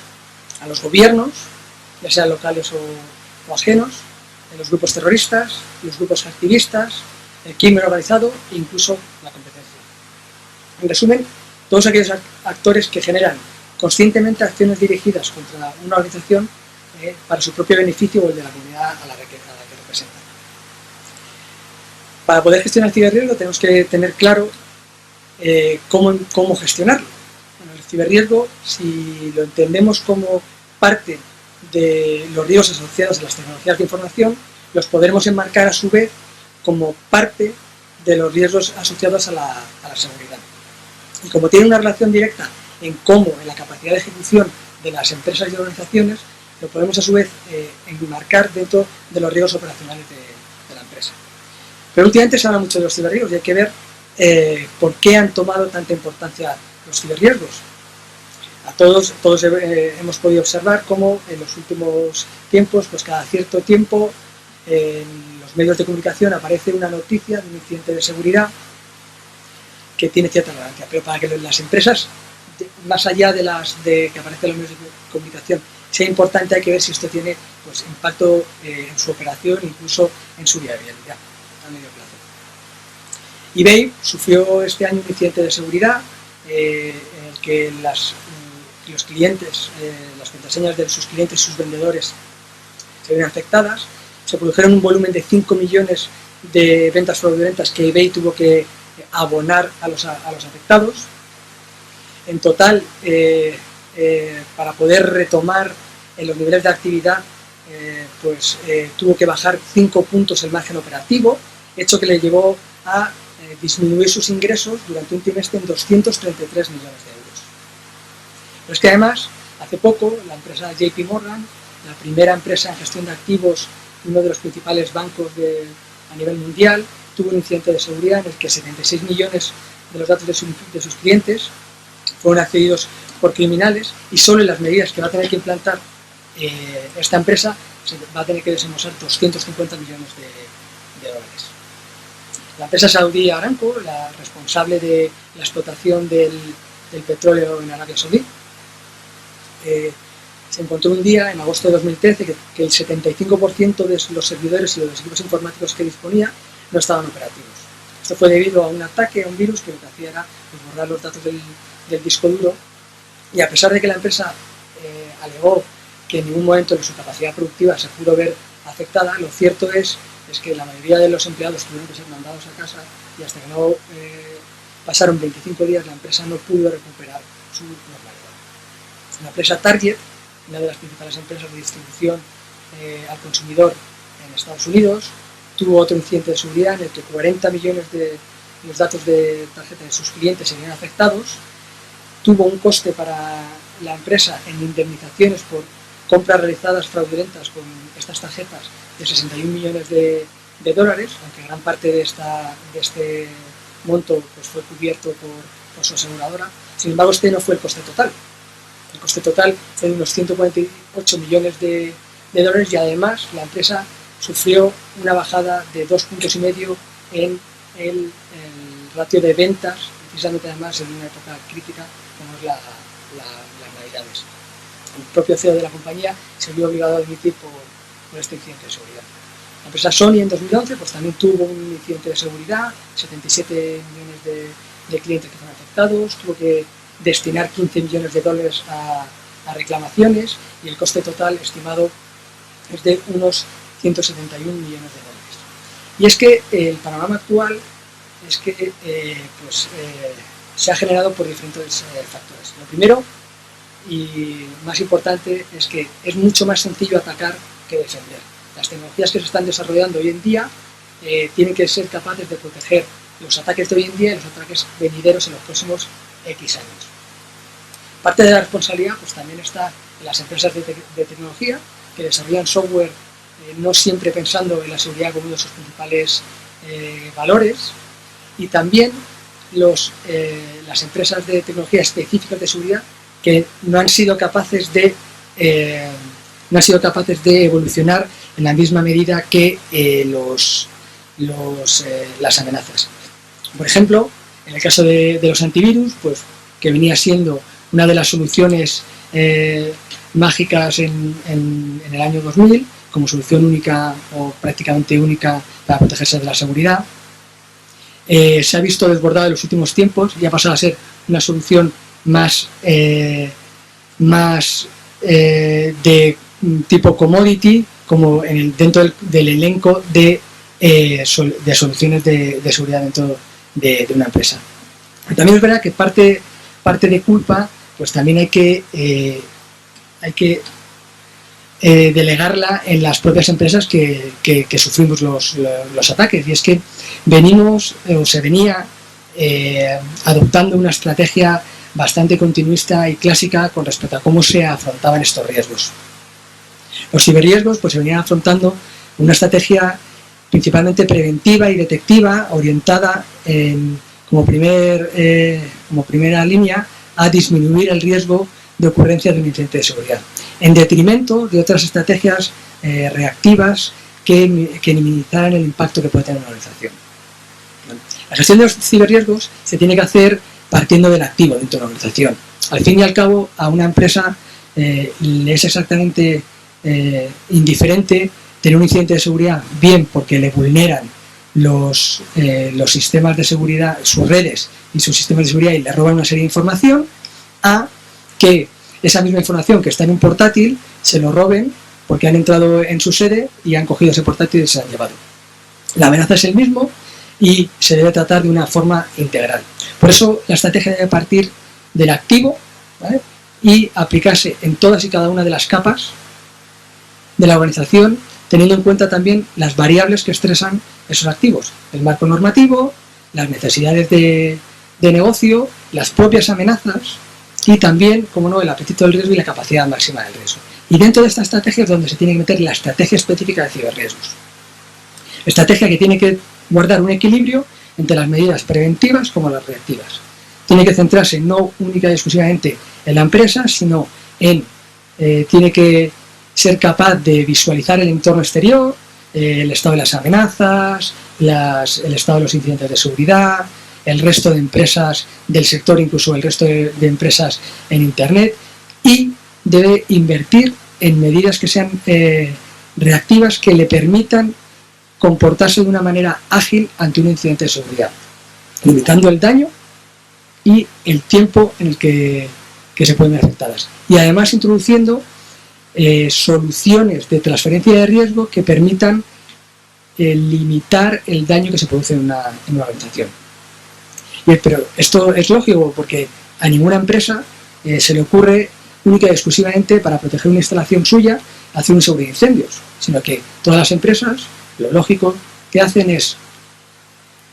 a los gobiernos, ya sean locales o ajenos, los grupos terroristas, los grupos activistas, el crimen organizado e incluso la competencia. En resumen, todos aquellos actores que generan conscientemente acciones dirigidas contra una organización para su propio beneficio o el de la comunidad a la que representan. Para poder gestionar el ciberriesgo tenemos que tener claro cómo gestionarlo. Bueno, el ciberriesgo, si lo entendemos como parte de los riesgos asociados a las tecnologías de información, los podremos enmarcar a su vez como parte de los riesgos asociados a la seguridad. Y como tiene una relación directa en la capacidad de ejecución de las empresas y organizaciones, lo podemos a su vez enmarcar dentro de los riesgos operacionales de la empresa. Pero últimamente se habla mucho de los ciberriesgos y hay que ver por qué han tomado tanta importancia los ciberriesgos. Todos hemos podido observar cómo en los últimos tiempos, pues cada cierto tiempo, en los medios de comunicación aparece una noticia de un incidente de seguridad que tiene cierta relevancia, pero para que las empresas, más allá de que aparecen en los medios de comunicación, sea importante, hay que ver si esto tiene pues, impacto en su operación, incluso en su viabilidad a medio plazo. eBay sufrió este año un incidente de seguridad en el que los clientes, las contraseñas de sus clientes y sus vendedores se ven afectadas. Se produjeron un volumen de 5 millones de ventas fraudulentas que eBay tuvo que abonar a los afectados. En total, para poder retomar en los niveles de actividad, tuvo que bajar 5 puntos el margen operativo, hecho que le llevó a disminuir sus ingresos durante un trimestre en 233 millones de euros. Pero es que además, hace poco, la empresa JP Morgan, la primera empresa en gestión de activos, uno de los principales bancos a nivel mundial, tuvo un incidente de seguridad en el que 76 millones de los datos de sus clientes fueron accedidos por criminales, y solo en las medidas que va a tener que implantar esta empresa se va a tener que desembolsar 250 millones de dólares. La empresa saudí Aramco, la responsable de la explotación del petróleo en Arabia Saudí, se encontró un día, en agosto de 2013, que el 75% de los servidores y de los equipos informáticos que disponía no estaban operativos. Esto fue debido a un ataque, a un virus que lo que hacía era borrar los datos del disco duro, y a pesar de que la empresa alegó que en ningún momento de su capacidad productiva se pudo ver afectada, lo cierto es que la mayoría de los empleados tuvieron que ser mandados a casa, y hasta que no pasaron 25 días la empresa no pudo recuperar su normalidad. La empresa Target, una de las principales empresas de distribución al consumidor en Estados Unidos, tuvo otro incidente de seguridad en el que 40 millones de los datos de tarjeta de sus clientes se vieron afectados. Tuvo un coste para la empresa en indemnizaciones por compras realizadas fraudulentas con estas tarjetas de 61 millones de dólares, aunque gran parte de este monto pues, fue cubierto por su aseguradora. Sin embargo, este no fue el coste total. El coste total fue de unos 148 millones de dólares, y además la empresa sufrió una bajada de 2,5 puntos en el ratio de ventas, precisamente además en una época crítica como es las Navidades. El propio CEO de la compañía se vio obligado a dimitir por este incidente de seguridad. La empresa Sony en 2011 pues, también tuvo un incidente de seguridad, 77 millones de clientes que fueron afectados, tuvo que destinar 15 millones de dólares a reclamaciones, y el coste total estimado es de unos 171 millones de dólares. Y es que el panorama actual es que se ha generado por diferentes factores. Lo primero y más importante es que es mucho más sencillo atacar que defender. Las tecnologías que se están desarrollando hoy en día tienen que ser capaces de proteger los ataques de hoy en día y los ataques venideros en los próximos X años. Parte de la responsabilidad pues, también está en las empresas de tecnología que desarrollan software no siempre pensando en la seguridad como uno de sus principales valores, y también las empresas de tecnología específicas de seguridad que no han sido capaces de evolucionar en la misma medida que las amenazas. Por ejemplo, en el caso de los antivirus, pues que venía siendo una de las soluciones mágicas en el año 2000, como solución única o prácticamente única para protegerse de la seguridad, se ha visto desbordado en los últimos tiempos y ha pasado a ser una solución más de tipo commodity, como dentro del elenco de soluciones de seguridad dentro de una empresa. Y también es verdad que parte de culpa pues también hay que delegarla en las propias empresas que sufrimos los ataques, y es que se venía adoptando una estrategia bastante continuista y clásica con respecto a cómo se afrontaban estos riesgos. Los ciberriesgos pues se venían afrontando una estrategia principalmente preventiva y detectiva, orientada como primera línea a disminuir el riesgo de ocurrencia de un incidente de seguridad, en detrimento de otras estrategias reactivas que minimizaran el impacto que puede tener una organización. La gestión de los ciberriesgos se tiene que hacer partiendo del activo dentro de una organización. Al fin y al cabo, a una empresa le es exactamente indiferente tener un incidente de seguridad, bien porque le vulneran los sistemas de seguridad, sus redes y sus sistemas de seguridad, y le roban una serie de información, a que esa misma información que está en un portátil se lo roben porque han entrado en su sede y han cogido ese portátil y se lo han llevado. La amenaza es el mismo y se debe tratar de una forma integral. Por eso la estrategia debe partir del activo, ¿vale?, y aplicarse en todas y cada una de las capas de la organización, teniendo en cuenta también las variables que estresan esos activos: el marco normativo, las necesidades de negocio, las propias amenazas y también, como no, el apetito del riesgo y la capacidad máxima del riesgo. Y dentro de esta estrategia es donde se tiene que meter la estrategia específica de ciberriesgos. Estrategia que tiene que guardar un equilibrio entre las medidas preventivas como las reactivas. Tiene que centrarse no única y exclusivamente en la empresa, sino tiene que ser capaz de visualizar el entorno exterior, el estado de las amenazas, el estado de los incidentes de seguridad, el resto de empresas del sector, incluso el resto de empresas en Internet, y debe invertir en medidas que sean reactivas, que le permitan comportarse de una manera ágil ante un incidente de seguridad, limitando el daño y el tiempo en el que se pueden ver afectadas. Y además introduciendo soluciones de transferencia de riesgo que permitan limitar el daño que se produce en una organización. Pero esto es lógico, porque a ninguna empresa se le ocurre única y exclusivamente, para proteger una instalación suya, hacer un seguro de incendios, sino que todas las empresas, lo lógico que hacen es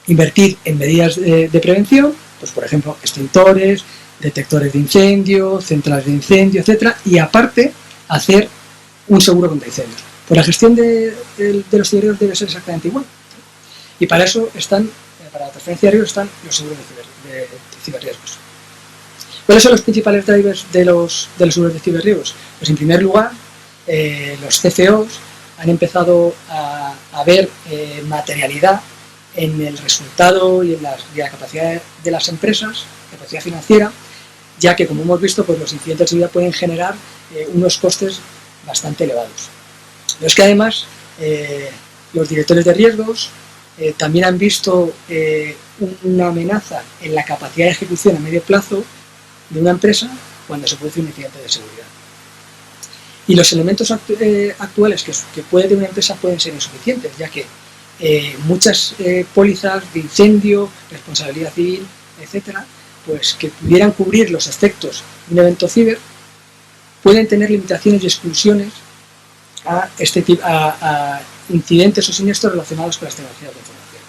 invertir en medidas de prevención, pues por ejemplo extintores, detectores de incendio, centrales de incendio, etcétera, y aparte hacer un seguro contra incendios. Pues la gestión de los ciberriesgos debe ser exactamente igual. Y para eso para la transferencia de riesgos están los seguros de ciberriesgos. ¿Cuáles son los principales drivers de los seguros de ciberriesgos? Pues en primer lugar, los CFOs han empezado a ver materialidad en el resultado y en la capacidad de las empresas, capacidad financiera, ya que, como hemos visto, pues los incidentes de seguridad pueden generar unos costes bastante elevados. Pero es que además los directores de riesgos también han visto una amenaza en la capacidad de ejecución a medio plazo de una empresa cuando se produce un incidente de seguridad. Y los elementos actuales que puede tener una empresa pueden ser insuficientes, ya que muchas pólizas de incendio, responsabilidad civil, etcétera, pues que pudieran cubrir los efectos de un evento ciber, pueden tener limitaciones y exclusiones a incidentes o siniestros relacionados con las tecnologías de información.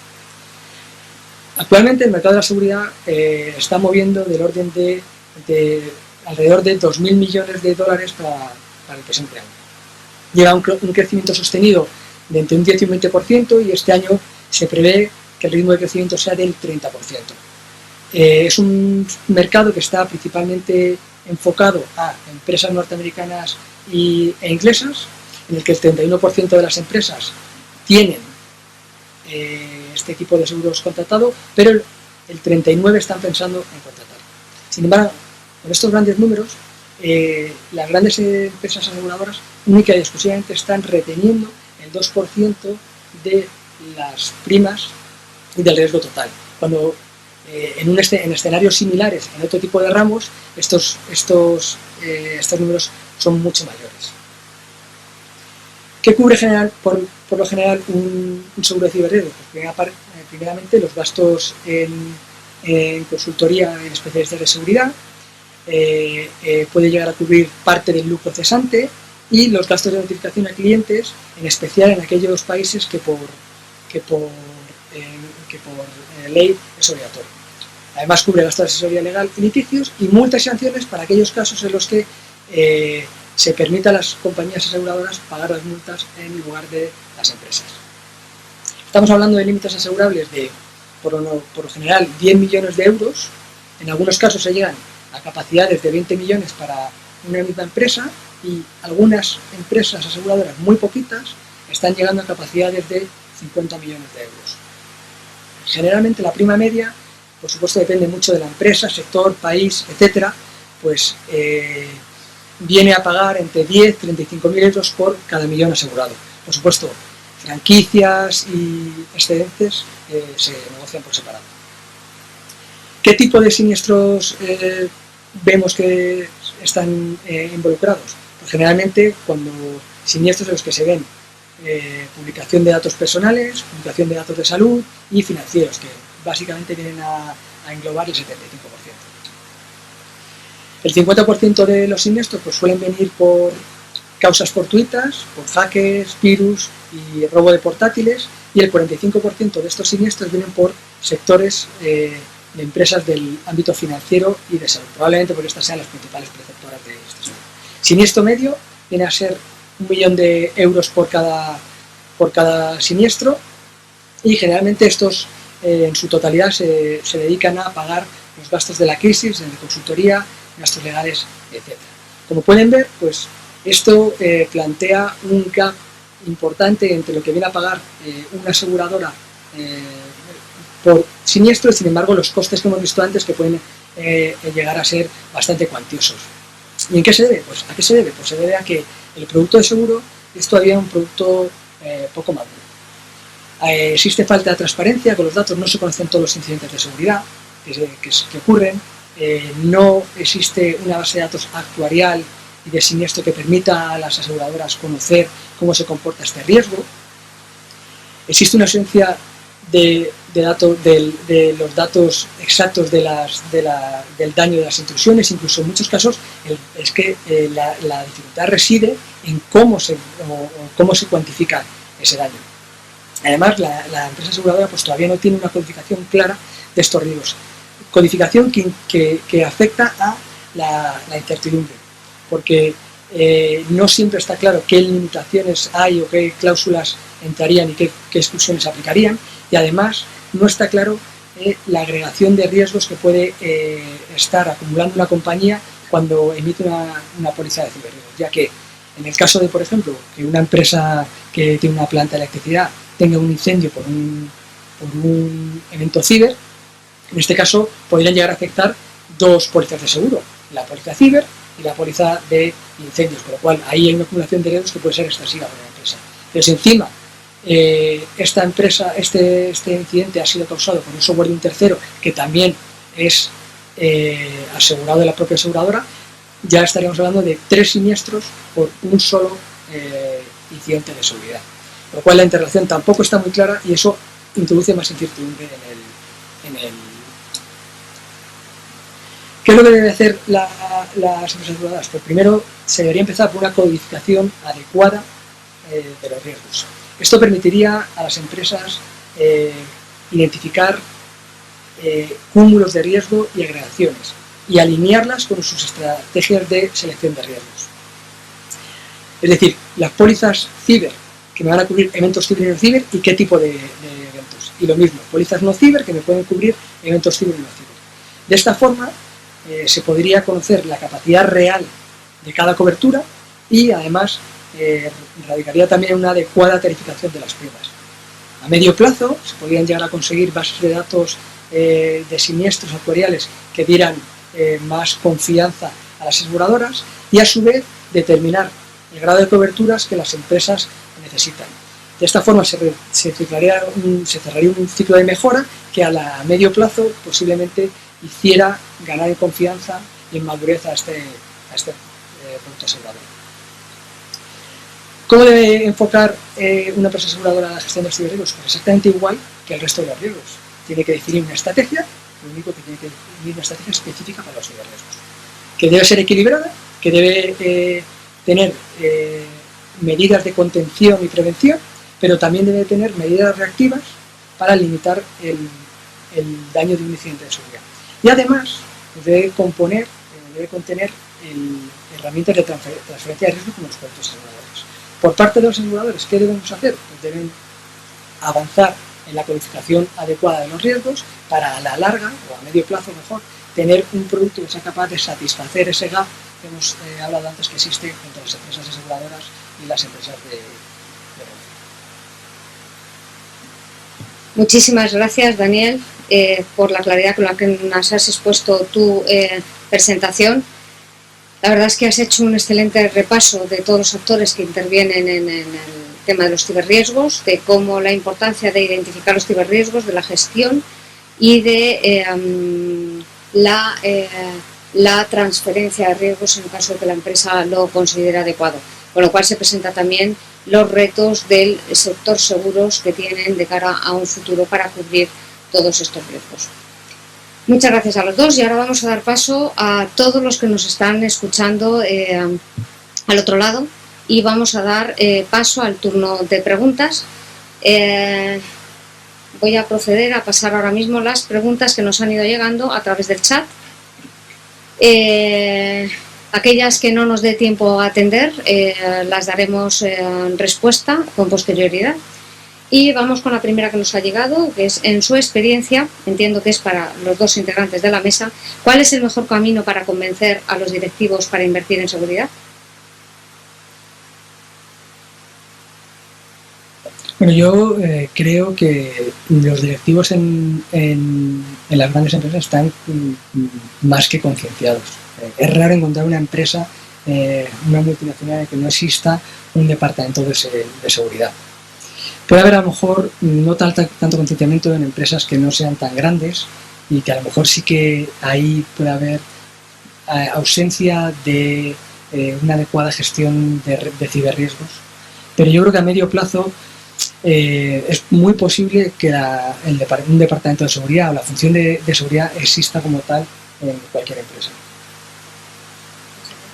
Actualmente el mercado de la seguridad está moviendo del orden de alrededor de 2.000 millones de dólares para el presente año. Lleva un crecimiento sostenido de entre un 10 y un 20%, y este año se prevé que el ritmo de crecimiento sea del 30%. Es un mercado que está principalmente enfocado a empresas norteamericanas e inglesas, en el que el 31% de las empresas tienen este tipo de seguros contratado, pero el 39 están pensando en contratar. Sin embargo, con estos grandes números, las grandes empresas aseguradoras única y exclusivamente están reteniendo el 2% de las primas y del riesgo total. Cuando en escenarios similares, en otro tipo de ramos, estos números son mucho mayores. ¿Qué cubre por lo general un seguro de ciberriesgo? Pues primeramente los gastos en consultoría en especialistas de seguridad, puede llegar a cubrir parte del lucro cesante y los gastos de notificación a clientes, en especial en aquellos países que por ley es obligatorio. Además cubre gastos de asesoría legal y litigios y multas y sanciones para aquellos casos en los que se permita a las compañías aseguradoras pagar las multas en lugar de las empresas. Estamos hablando de límites asegurables de, por lo general, 10 millones de euros. En algunos casos se llegan a capacidades de 20 millones para una misma empresa y algunas empresas aseguradoras muy poquitas están llegando a capacidades de 50 millones de euros. Generalmente la prima media, por supuesto, depende mucho de la empresa, sector, país, etcétera, pues viene a pagar entre 10 y 35.000 euros por cada millón asegurado. Por supuesto, franquicias y excedentes se negocian por separado. ¿Qué tipo de siniestros vemos que están involucrados? Pues generalmente cuando siniestros en los que se ven publicación de datos personales, publicación de datos de salud y financieros, que básicamente vienen a englobar el 75%. El 50% de los siniestros pues, suelen venir por causas fortuitas, por hackers, virus y robo de portátiles, y el 45% de estos siniestros vienen por sectores de empresas del ámbito financiero y de salud, probablemente porque estas sean las principales preceptoras de este seguro. Siniestro medio viene a ser 1 millón de euros por cada siniestro, y generalmente estos en su totalidad se dedican a pagar los gastos de la crisis, de consultoría, gastos legales, etc. Como pueden ver, pues esto plantea un gap importante entre lo que viene a pagar una aseguradora por siniestro y, sin embargo, los costes que hemos visto antes, que pueden llegar a ser bastante cuantiosos. ¿Y en qué se debe? Pues, ¿a qué se debe? Pues se debe a que el producto de seguro es todavía un producto poco maduro. Existe falta de transparencia, con los datos no se conocen todos los incidentes de seguridad que ocurren, no existe una base de datos actuarial y de siniestro que permita a las aseguradoras conocer cómo se comporta este riesgo. Existe una ausencia de los datos exactos del daño de las intrusiones. Incluso en muchos casos es que la dificultad reside en cómo se cuantifica ese daño. Además, la empresa aseguradora pues, todavía no tiene una codificación clara de estos riesgos. Codificación que afecta a la incertidumbre, porque no siempre está claro qué limitaciones hay o qué cláusulas entrarían y qué exclusiones aplicarían, y además no está claro la agregación de riesgos que puede estar acumulando una compañía cuando emite una póliza de ciberriesgos, ya que en el caso de, por ejemplo, que una empresa que tiene una planta de electricidad tenga un incendio por un evento ciber, en este caso podrían llegar a afectar dos pólizas de seguro, la póliza ciber y la póliza de incendios, con lo cual ahí hay una acumulación de riesgos que puede ser excesiva para la empresa. Pero si encima este incidente ha sido causado por un software de un tercero que también es asegurado de la propia aseguradora, ya estaríamos hablando de 3 siniestros por un solo incidente de seguridad. Por lo cual la interrelación tampoco está muy clara y eso introduce más incertidumbre en el... ¿Qué es lo que deben hacer las empresas aseguradoras? Pues primero se debería empezar por una codificación adecuada de los riesgos. Esto permitiría a las empresas identificar cúmulos de riesgo y agregaciones y alinearlas con sus estrategias de selección de riesgos. Es decir, las pólizas ciber que me van a cubrir eventos ciber y no ciber y qué tipo de eventos. Y lo mismo, pólizas no ciber que me pueden cubrir eventos ciber y no ciber. De esta forma se podría conocer la capacidad real de cada cobertura y además radicaría también una adecuada tarificación de las primas. A medio plazo se podrían llegar a conseguir bases de datos de siniestros actuariales que dieran más confianza a las aseguradoras y a su vez determinar el grado de coberturas que las empresas necesitan. De esta forma se cerraría un ciclo de mejora que a medio plazo posiblemente hiciera ganar en confianza y en madurez a este producto asegurador. ¿Cómo debe enfocar una empresa aseguradora la gestión de los ciberriesgos? Pues exactamente igual que el resto de los riesgos. Tiene que definir una estrategia, lo único que tiene que definir una estrategia específica para los ciberriesgos, que debe ser equilibrada, que debe tener medidas de contención y prevención, pero también debe tener medidas reactivas para limitar el daño de un incidente de seguridad. Y además debe contener herramientas de transferencia de riesgo como los productos aseguradores. Por parte de los aseguradores, ¿qué debemos hacer? Pues deben avanzar en la codificación adecuada de los riesgos para a la larga, o a medio plazo mejor, tener un producto que sea capaz de satisfacer ese gap que hemos hablado antes que existe entre las empresas aseguradoras y las empresas de Muchísimas gracias, Daniel, por la claridad con la que nos has expuesto tu presentación. La verdad es que has hecho un excelente repaso de todos los actores que intervienen en el tema de los ciberriesgos, de cómo la importancia de identificar los ciberriesgos, de la gestión y de la transferencia de riesgos en caso de que la empresa lo considere adecuado. Con lo cual se presenta también los retos del sector seguros que tienen de cara a un futuro para cubrir todos estos riesgos. Muchas gracias a los dos y ahora vamos a dar paso a todos los que nos están escuchando al otro lado y vamos a dar paso al turno de preguntas. Voy a proceder a pasar ahora mismo las preguntas que nos han ido llegando a través del chat. Aquellas que no nos dé tiempo a atender las daremos respuesta con posterioridad. Y vamos con la primera que nos ha llegado, que es, en su experiencia, entiendo que es para los dos integrantes de la mesa, ¿cuál es el mejor camino para convencer a los directivos para invertir en seguridad? Bueno, yo creo que los directivos en las grandes empresas están más que concienciados. Es raro encontrar una empresa, una multinacional, en que no exista un departamento de seguridad. Puede haber a lo mejor no tanto concienciamiento en empresas que no sean tan grandes y que a lo mejor sí que ahí puede haber ausencia de una adecuada gestión de ciberriesgos. Pero yo creo que a medio plazo es muy posible que un departamento de seguridad o la función de seguridad exista como tal en cualquier empresa.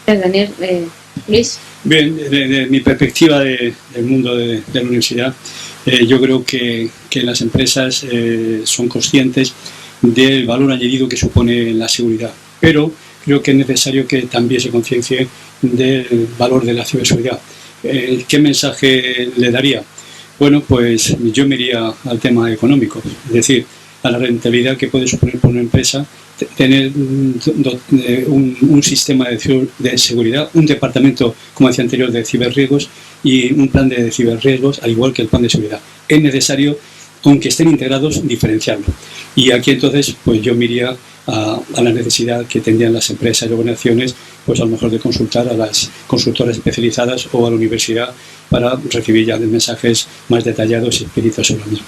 Daniel, Luis. Bien, desde mi perspectiva del mundo de la universidad, yo creo que las empresas son conscientes del valor añadido que supone la seguridad, pero creo que es necesario que también se conciencie del valor de la ciberseguridad. ¿Qué mensaje le daría? Bueno, pues yo me iría al tema económico, es decir, a la rentabilidad que puede suponer para una empresa tener un sistema de seguridad, un departamento, como decía anterior, de ciberriesgos y un plan de ciberriesgos, al igual que el plan de seguridad. Es necesario, aunque estén integrados, diferenciarlo. Y aquí entonces pues yo me iría a la necesidad que tendrían las empresas y organizaciones, pues a lo mejor de consultar a las consultoras especializadas o a la universidad para recibir ya mensajes más detallados y explícitos sobre lo mismo.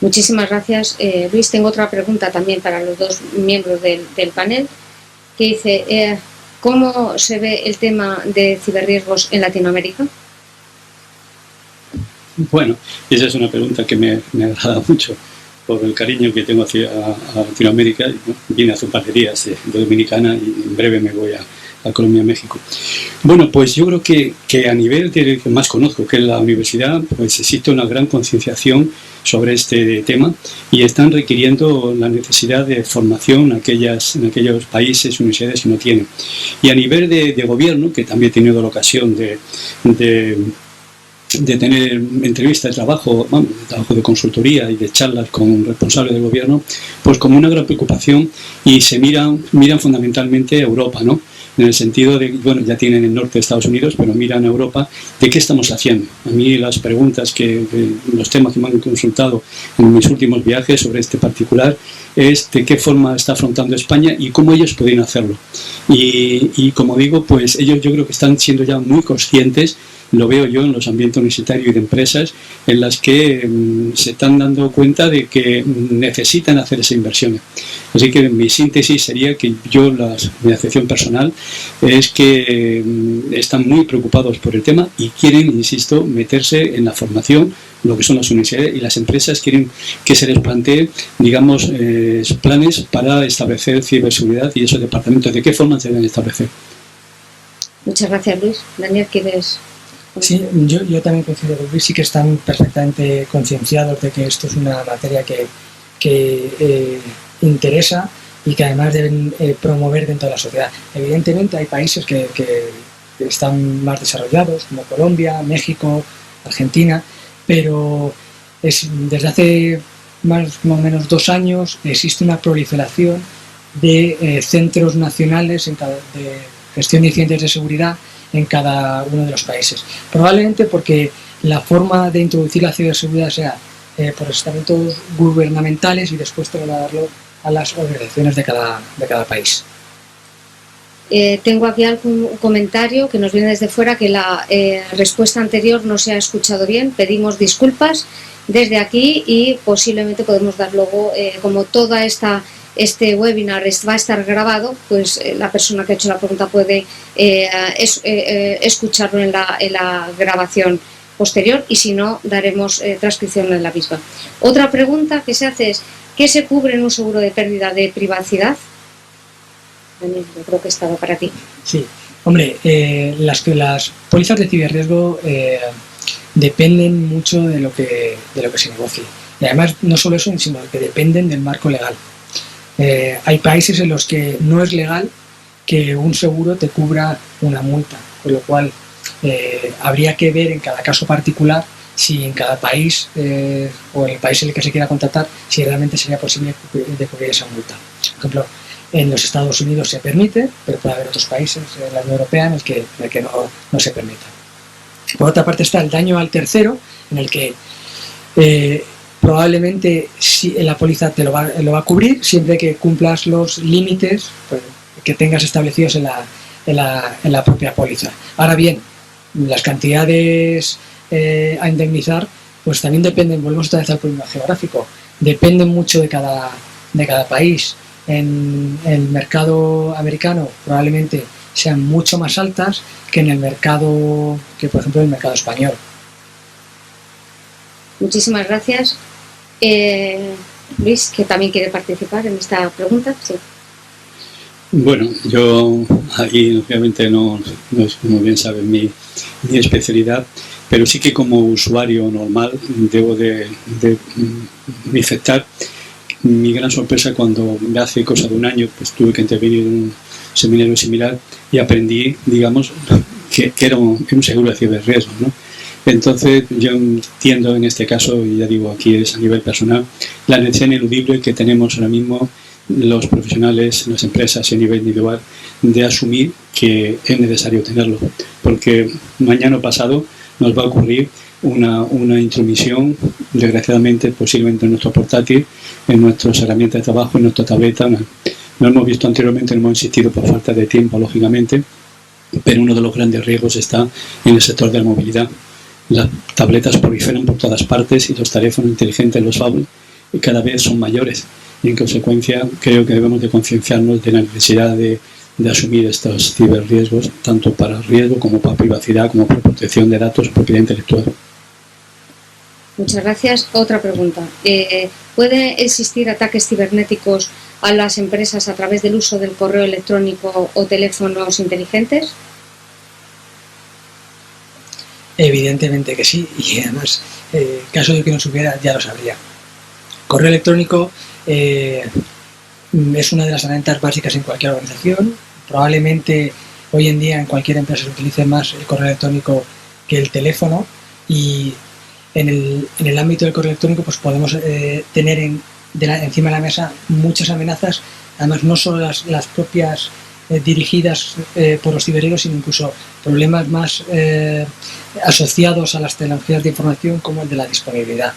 Muchísimas gracias. Luis, tengo otra pregunta también para los dos miembros del panel, que dice, ¿cómo se ve el tema de ciberriesgos en Latinoamérica? Bueno, esa es una pregunta que me agrada mucho por el cariño que tengo hacia Latinoamérica. Vine hace un par de días de Dominicana y en breve me voy a Colombia, México. Bueno, pues yo creo que a nivel del que más conozco, que es la universidad, pues existe una gran concienciación sobre este tema y están requiriendo la necesidad de formación en aquellos países, universidades que no tienen. Y a nivel de gobierno, que también he tenido la ocasión de de tener entrevistas de trabajo, trabajo de consultoría y de charlas con responsables del gobierno, pues como una gran preocupación, y se miran fundamentalmente a Europa, ¿no? En el sentido de, bueno, ya tienen el norte de Estados Unidos, pero miran a Europa, ¿de qué estamos haciendo? A mí las preguntas los temas que me han consultado en mis últimos viajes sobre este particular es de qué forma está afrontando España y cómo ellos pueden hacerlo. Y como digo, pues ellos yo creo que están siendo ya muy conscientes, lo veo yo en los ambientes universitarios y de empresas, en las que se están dando cuenta de que necesitan hacer esas inversiones. Así que mi síntesis sería que mi acepción personal es que están muy preocupados por el tema y quieren, insisto, meterse en la formación, lo que son las universidades, y las empresas quieren que se les plantee, digamos, planes para establecer ciberseguridad y esos departamentos. ¿De qué forma se deben establecer? Muchas gracias, Luis. Daniel, ¿quieres...? Sí, yo también coincido con Luis, sí que están perfectamente concienciados de que esto es una materia que interesa y que además deben promover dentro de la sociedad. Evidentemente hay países que están más desarrollados, como Colombia, México, Argentina, pero desde hace más o menos 2 años existe una proliferación de centros nacionales de gestión de incidentes de seguridad en cada uno de los países. Probablemente porque la forma de introducir la ciberseguridad sea por estamentos gubernamentales y después trasladarlo a las organizaciones de cada país. Tengo aquí algún comentario que nos viene desde fuera, que la respuesta anterior no se ha escuchado bien. Pedimos disculpas desde aquí y posiblemente podemos dar luego, como toda este webinar va a estar grabado, pues la persona que ha hecho la pregunta puede escucharlo en la grabación posterior, y si no, daremos transcripción en la misma. Otra pregunta que se hace es: ¿qué se cubre en un seguro de pérdida de privacidad? Daniel, yo creo que estaba para ti. Sí, hombre, las pólizas de ciberriesgo dependen mucho de lo que se negocie. Y además, no solo eso, sino que dependen del marco legal. Hay países en los que no es legal que un seguro te cubra una multa, con lo cual habría que ver en cada caso particular si en cada país o en el país en el que se quiera contratar, si realmente sería posible de cubrir esa multa. Por ejemplo, en los Estados Unidos se permite, pero puede haber otros países en la Unión Europea en el que no se permita. Por otra parte está el daño al tercero, en el que probablemente la póliza te lo va a cubrir siempre que cumplas los límites que tengas establecidos en la propia póliza. Ahora bien, las cantidades a indemnizar pues también dependen, volvemos otra vez al problema geográfico, dependen mucho de cada país. En el mercado americano probablemente sean mucho más altas que en el mercado, por ejemplo, el mercado español. Muchísimas gracias. Luis, que también quiere participar en esta pregunta. Sí. Bueno, yo ahí obviamente no es, como bien saben, mi especialidad, pero sí que como usuario normal debo de manifestar mi gran sorpresa cuando hace cosa de un año pues tuve que intervenir en un seminario similar y aprendí, digamos, que era un seguro de ciberriesgo, ¿no? Entonces yo entiendo en este caso, y ya digo aquí es a nivel personal, la necesidad ineludible que tenemos ahora mismo los profesionales, las empresas y a nivel individual de asumir que es necesario tenerlo, porque mañana o pasado nos va a ocurrir una intromisión, desgraciadamente, posiblemente en nuestro portátil, en nuestras herramientas de trabajo, en nuestra tableta. No hemos visto anteriormente, no hemos insistido por falta de tiempo, lógicamente, pero uno de los grandes riesgos está en el sector de la movilidad. Las tabletas proliferan por todas partes y los teléfonos inteligentes, los phablets, cada vez son mayores. Y en consecuencia creo que debemos de concienciarnos de la necesidad de asumir estos ciberriesgos, tanto para riesgo como para privacidad, como para protección de datos o propiedad intelectual. Muchas gracias. Otra pregunta. ¿Pueden existir ataques cibernéticos a las empresas a través del uso del correo electrónico o teléfonos inteligentes? Evidentemente que sí, y además, en caso de que no supiera, ya lo sabría. Correo electrónico es una de las herramientas básicas en cualquier organización. Probablemente hoy en día en cualquier empresa se utilice más el correo electrónico que el teléfono, Y en el ámbito del correo electrónico pues podemos tener encima de la mesa muchas amenazas, además no solo las propias dirigidas por los ciberhéroes, sino incluso problemas más asociados a las tecnologías de información, como el de la disponibilidad.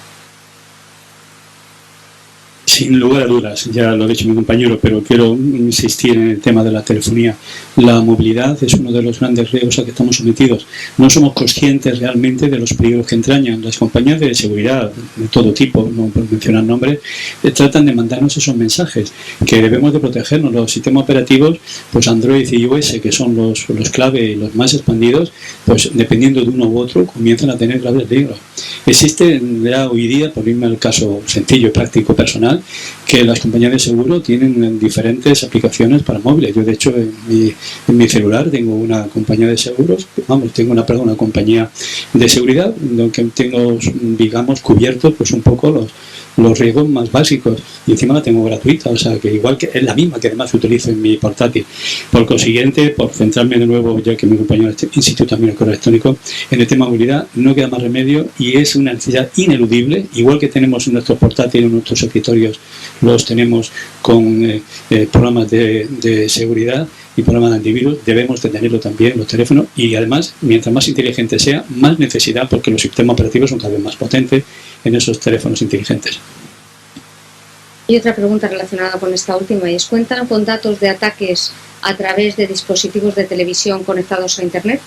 Sin lugar a dudas, ya lo ha dicho mi compañero, pero quiero insistir en el tema de la telefonía. La movilidad es uno de los grandes riesgos a que estamos sometidos. No somos conscientes realmente de los peligros que entrañan. Las compañías de seguridad de todo tipo, no puedo mencionar nombres, tratan de mandarnos esos mensajes que debemos de protegernos. Los sistemas operativos, pues Android y iOS, que son los clave y los más expandidos, pues dependiendo de uno u otro, comienzan a tener graves riesgos. Existe ya hoy día, por irme al caso sencillo, práctico, personal, que las compañías de seguro tienen diferentes aplicaciones para móviles. Yo, de hecho, en mi celular tengo una compañía de seguros, tengo una compañía de seguridad, donde tengo, digamos, cubiertos pues un poco los riesgos más básicos, y encima la tengo gratuita, o sea que igual que es la misma que además utilizo en mi portátil. Por consiguiente, por centrarme de nuevo, ya que mi compañero insistió también en el correo electrónico, en el tema de movilidad no queda más remedio y es una necesidad ineludible, igual que tenemos en nuestros portátiles, en nuestros escritorios, los tenemos con programas de seguridad y programas de antivirus, debemos de tenerlo también en los teléfonos, y además, mientras más inteligente sea, más necesidad, porque los sistemas operativos son cada vez más potentes en esos teléfonos inteligentes. Y otra pregunta relacionada con esta última, y es: ¿cuentan con datos de ataques a través de dispositivos de televisión conectados a Internet?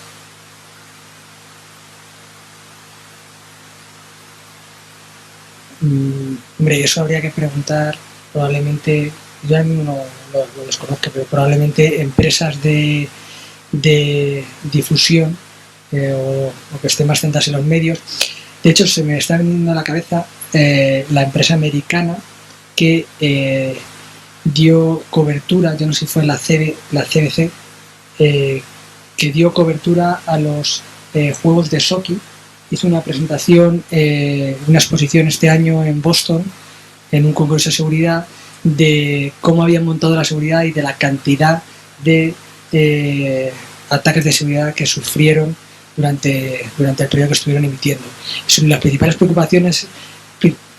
Hombre, eso habría que preguntar, probablemente, yo ahora mismo no lo desconozco, pero probablemente empresas de difusión o que estén más centradas en los medios. De hecho, se me está viniendo a la cabeza la empresa americana que dio cobertura, yo no sé si fue la CBC, que dio cobertura a los juegos de Shocky. Hizo una presentación, una exposición este año en Boston, en un congreso de seguridad, de cómo habían montado la seguridad y de la cantidad de ataques de seguridad que sufrieron durante el periodo que estuvieron emitiendo. Las principales preocupaciones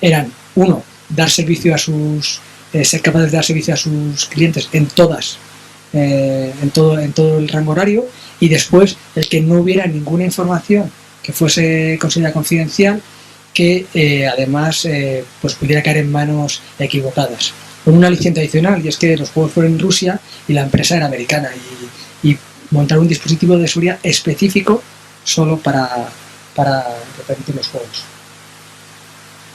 eran, uno, dar servicio a ser capaces de dar servicio a sus clientes en todo el rango horario, y después el que no hubiera ninguna información que fuese considerada confidencial, que además pues pudiera caer en manos equivocadas. Con una aliciente adicional, y es que los juegos fueron en Rusia y la empresa era americana, y montar un dispositivo de seguridad específico solo para repetir los juegos.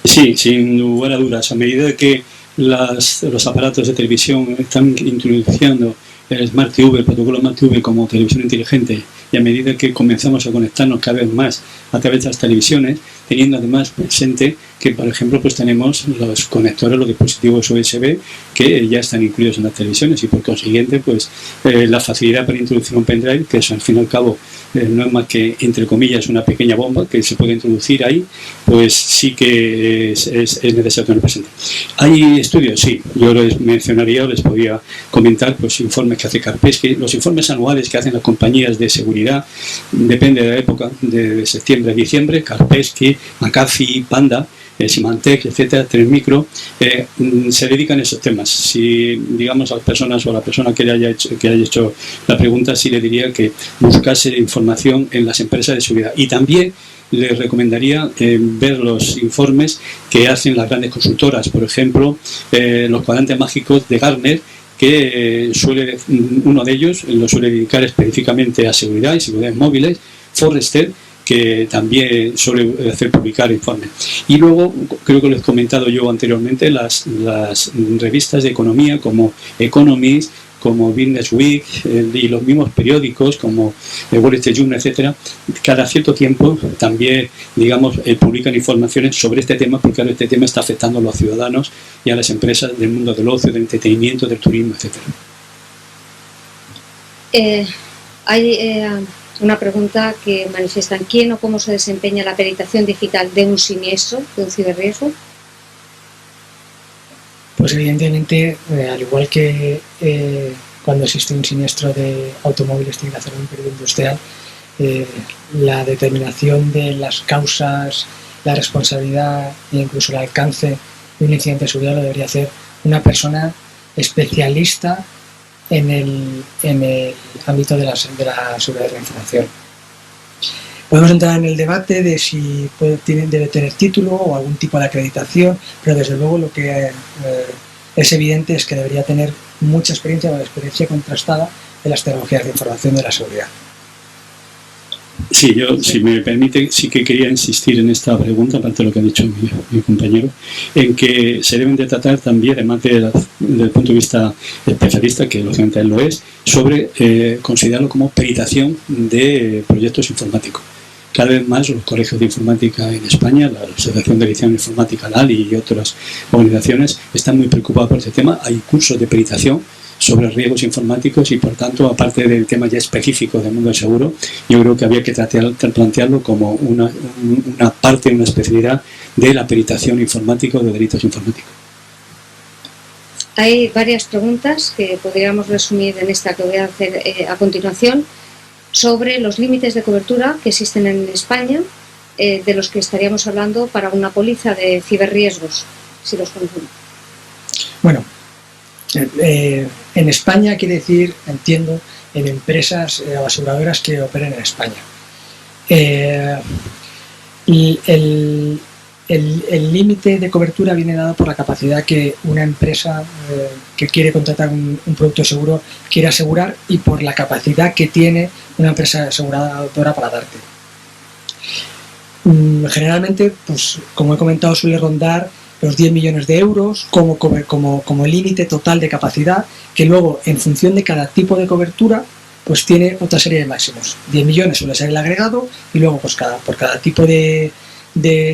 Sí, sin lugar a dudas. A medida que los aparatos de televisión están introduciendo el Smart TV, el protocolo Smart TV como televisión inteligente, y a medida que comenzamos a conectarnos cada vez más a través de las televisiones, teniendo además presente que, por ejemplo, pues tenemos los conectores, los dispositivos USB que ya están incluidos en las televisiones, y por consiguiente pues la facilidad para introducir un pendrive, que eso al fin y al cabo no es más que, entre comillas, una pequeña bomba que se puede introducir ahí, pues sí que es necesario tener presente. ¿Hay estudios? Sí, yo les mencionaría o les podría comentar pues informes que hace Kaspersky, los informes anuales que hacen las compañías de seguridad, depende de la época, de septiembre a diciembre. Kaspersky, McAfee, Panda, Symantec, etcétera, Transmicro, se dedican a esos temas. Si, digamos, a las personas o a la persona que haya hecho la pregunta, sí le diría que buscase información en las empresas de seguridad, y también les recomendaría ver los informes que hacen las grandes consultoras, por ejemplo, los cuadrantes mágicos de Gartner, que uno de ellos lo suele dedicar específicamente a seguridad y seguridad móviles, Forrester, que también suele hacer publicar informes. Y luego, creo que lo he comentado yo anteriormente, las revistas de economía como Economist, como Business Week, y los mismos periódicos como Wall Street Journal, etcétera, cada cierto tiempo también, digamos, publican informaciones sobre este tema, porque ahora este tema está afectando a los ciudadanos y a las empresas del mundo del ocio, del entretenimiento, del turismo, etcétera. Hay una pregunta que manifiesta: ¿quién o cómo se desempeña la peritación digital de un siniestro, de un ciberriesgo? Pues evidentemente, al igual que cuando existe un siniestro de automóviles, tiene que hacer un perito industrial, la determinación de las causas, la responsabilidad e incluso el alcance de un incidente de seguridad lo debería hacer una persona especialista en el ámbito de la seguridad de la información. Podemos entrar en el debate de si debe tener título o algún tipo de acreditación, pero desde luego lo que es evidente es que debería tener mucha experiencia o experiencia contrastada de las tecnologías de información de la seguridad. Sí, yo, si me permite, sí que quería insistir en esta pregunta, aparte de lo que ha dicho mi compañero, en que se deben de tratar también, además desde el punto de vista especialista, que lógicamente él lo es, sobre considerarlo como peritación de proyectos informáticos. Cada vez más los colegios de informática en España, la Asociación de Edición Informática, LALI y otras organizaciones están muy preocupados por este tema. Hay cursos de peritación sobre riesgos informáticos y, por tanto, aparte del tema ya específico del mundo del seguro, yo creo que había que plantearlo como una parte, una especialidad de la peritación informática o de delitos informáticos. Hay varias preguntas que podríamos resumir en esta que voy a hacer a continuación sobre los límites de cobertura que existen en España, de los que estaríamos hablando para una póliza de ciberriesgos, si los conocemos. Bueno, en España quiere decir, entiendo, en empresas o aseguradoras que operen en España. El límite de cobertura viene dado por la capacidad que una empresa que quiere contratar un producto de seguro quiere asegurar y por la capacidad que tiene una empresa aseguradora para darte. Generalmente, pues, como he comentado, suele rondar los 10 millones de euros como límite total de capacidad, que luego, en función de cada tipo de cobertura, pues tiene otra serie de máximos. 10 millones suele ser el agregado y luego pues por cada tipo de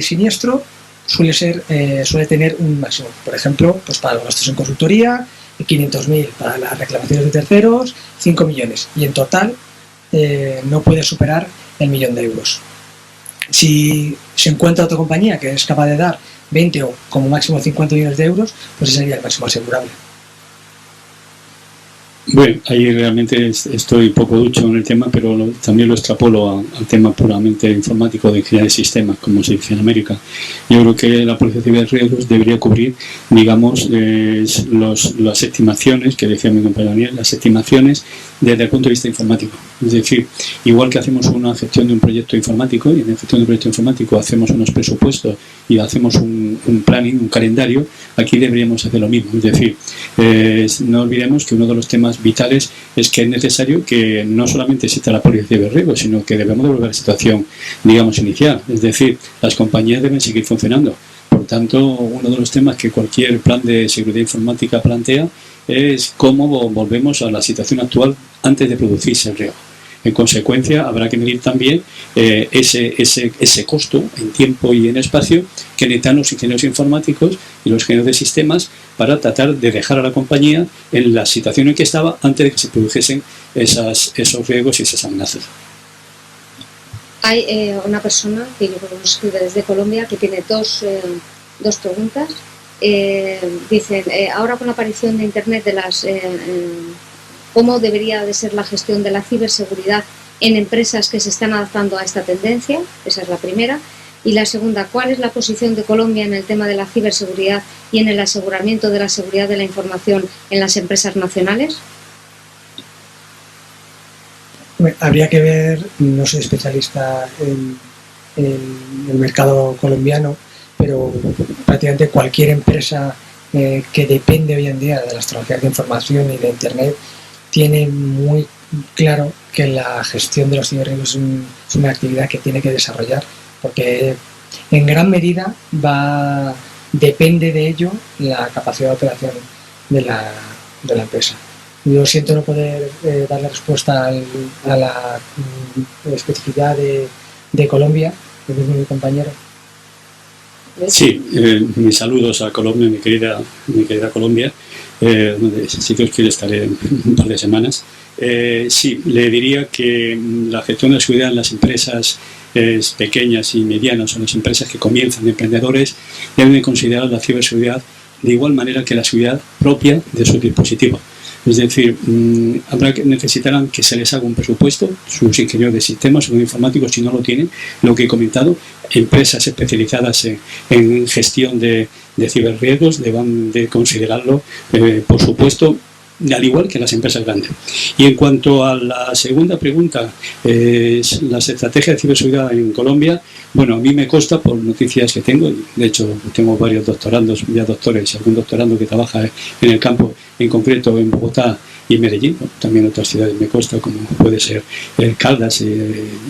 siniestro suele tener un máximo. Por ejemplo, pues para los gastos en consultoría, 500.000, para las reclamaciones de terceros, 5 millones. Y en total no puede superar el 1.000.000 de euros. Si se encuentra otra compañía que es capaz de dar 20 o como máximo 50 millones de euros, pues ese sería el máximo asegurable. Bueno, ahí realmente estoy poco ducho en el tema, pero también lo extrapolo al tema puramente informático de ingeniería de sistemas, como se dice en América. Yo creo que la póliza de riesgos debería cubrir, digamos, las estimaciones, que decía mi compañero Daniel, las estimaciones desde el punto de vista informático. Es decir, igual que hacemos una gestión de un proyecto informático, y en la gestión de un proyecto informático hacemos unos presupuestos y hacemos un planning, un calendario, aquí deberíamos hacer lo mismo. Es decir, no olvidemos que uno de los temas vitales es que es necesario que no solamente exista la póliza de riesgos, sino que debemos de volver a la situación, digamos, inicial. Es decir, las compañías deben seguir funcionando. Por tanto, uno de los temas que cualquier plan de seguridad informática plantea es cómo volvemos a la situación actual antes de producirse el riesgo. En consecuencia, habrá que medir también ese costo en tiempo y en espacio que necesitan los ingenieros informáticos y los ingenieros de sistemas para tratar de dejar a la compañía en la situación en que estaba antes de que se produjesen esos riesgos y esas amenazas. Hay una persona que yo creo que nos escribe desde Colombia que tiene dos preguntas. Dicen, ahora con la aparición de Internet, ¿cómo debería de ser la gestión de la ciberseguridad en empresas que se están adaptando a esta tendencia? Esa es la primera. Y la segunda, ¿cuál es la posición de Colombia en el tema de la ciberseguridad y en el aseguramiento de la seguridad de la información en las empresas nacionales? Habría que ver, no soy especialista en el mercado colombiano, pero prácticamente cualquier empresa que depende hoy en día de las tecnologías de información y de Internet tiene muy claro que la gestión de los ciberriesgos es una actividad que tiene que desarrollar, porque en gran medida depende de ello la capacidad de operación de la empresa. Yo siento no poder darle respuesta a la especificidad de Colombia, que es mi compañero. Sí, mis saludos a Colombia, mi querida Colombia, donde si Dios quiere estaré un par de semanas. Sí, le diría que la gestión de la seguridad en las empresas pequeñas y medianas o las empresas que comienzan de emprendedores deben de considerar la ciberseguridad de igual manera que la seguridad propia de sus dispositivos. Es decir, necesitarán que se les haga un presupuesto, sus ingenieros de sistemas, sus informáticos, si no lo tienen, lo que he comentado, empresas especializadas en gestión de ciberriesgos deban de considerarlo, por supuesto, al igual que las empresas grandes. Y en cuanto a la segunda pregunta, las estrategias de ciberseguridad en Colombia, bueno, a mí me consta por noticias que tengo, de hecho tengo varios doctorandos, ya doctores, algún doctorando que trabaja en el campo, en concreto en Bogotá y Medellín, ¿no? También otras ciudades me consta, como puede ser Caldas,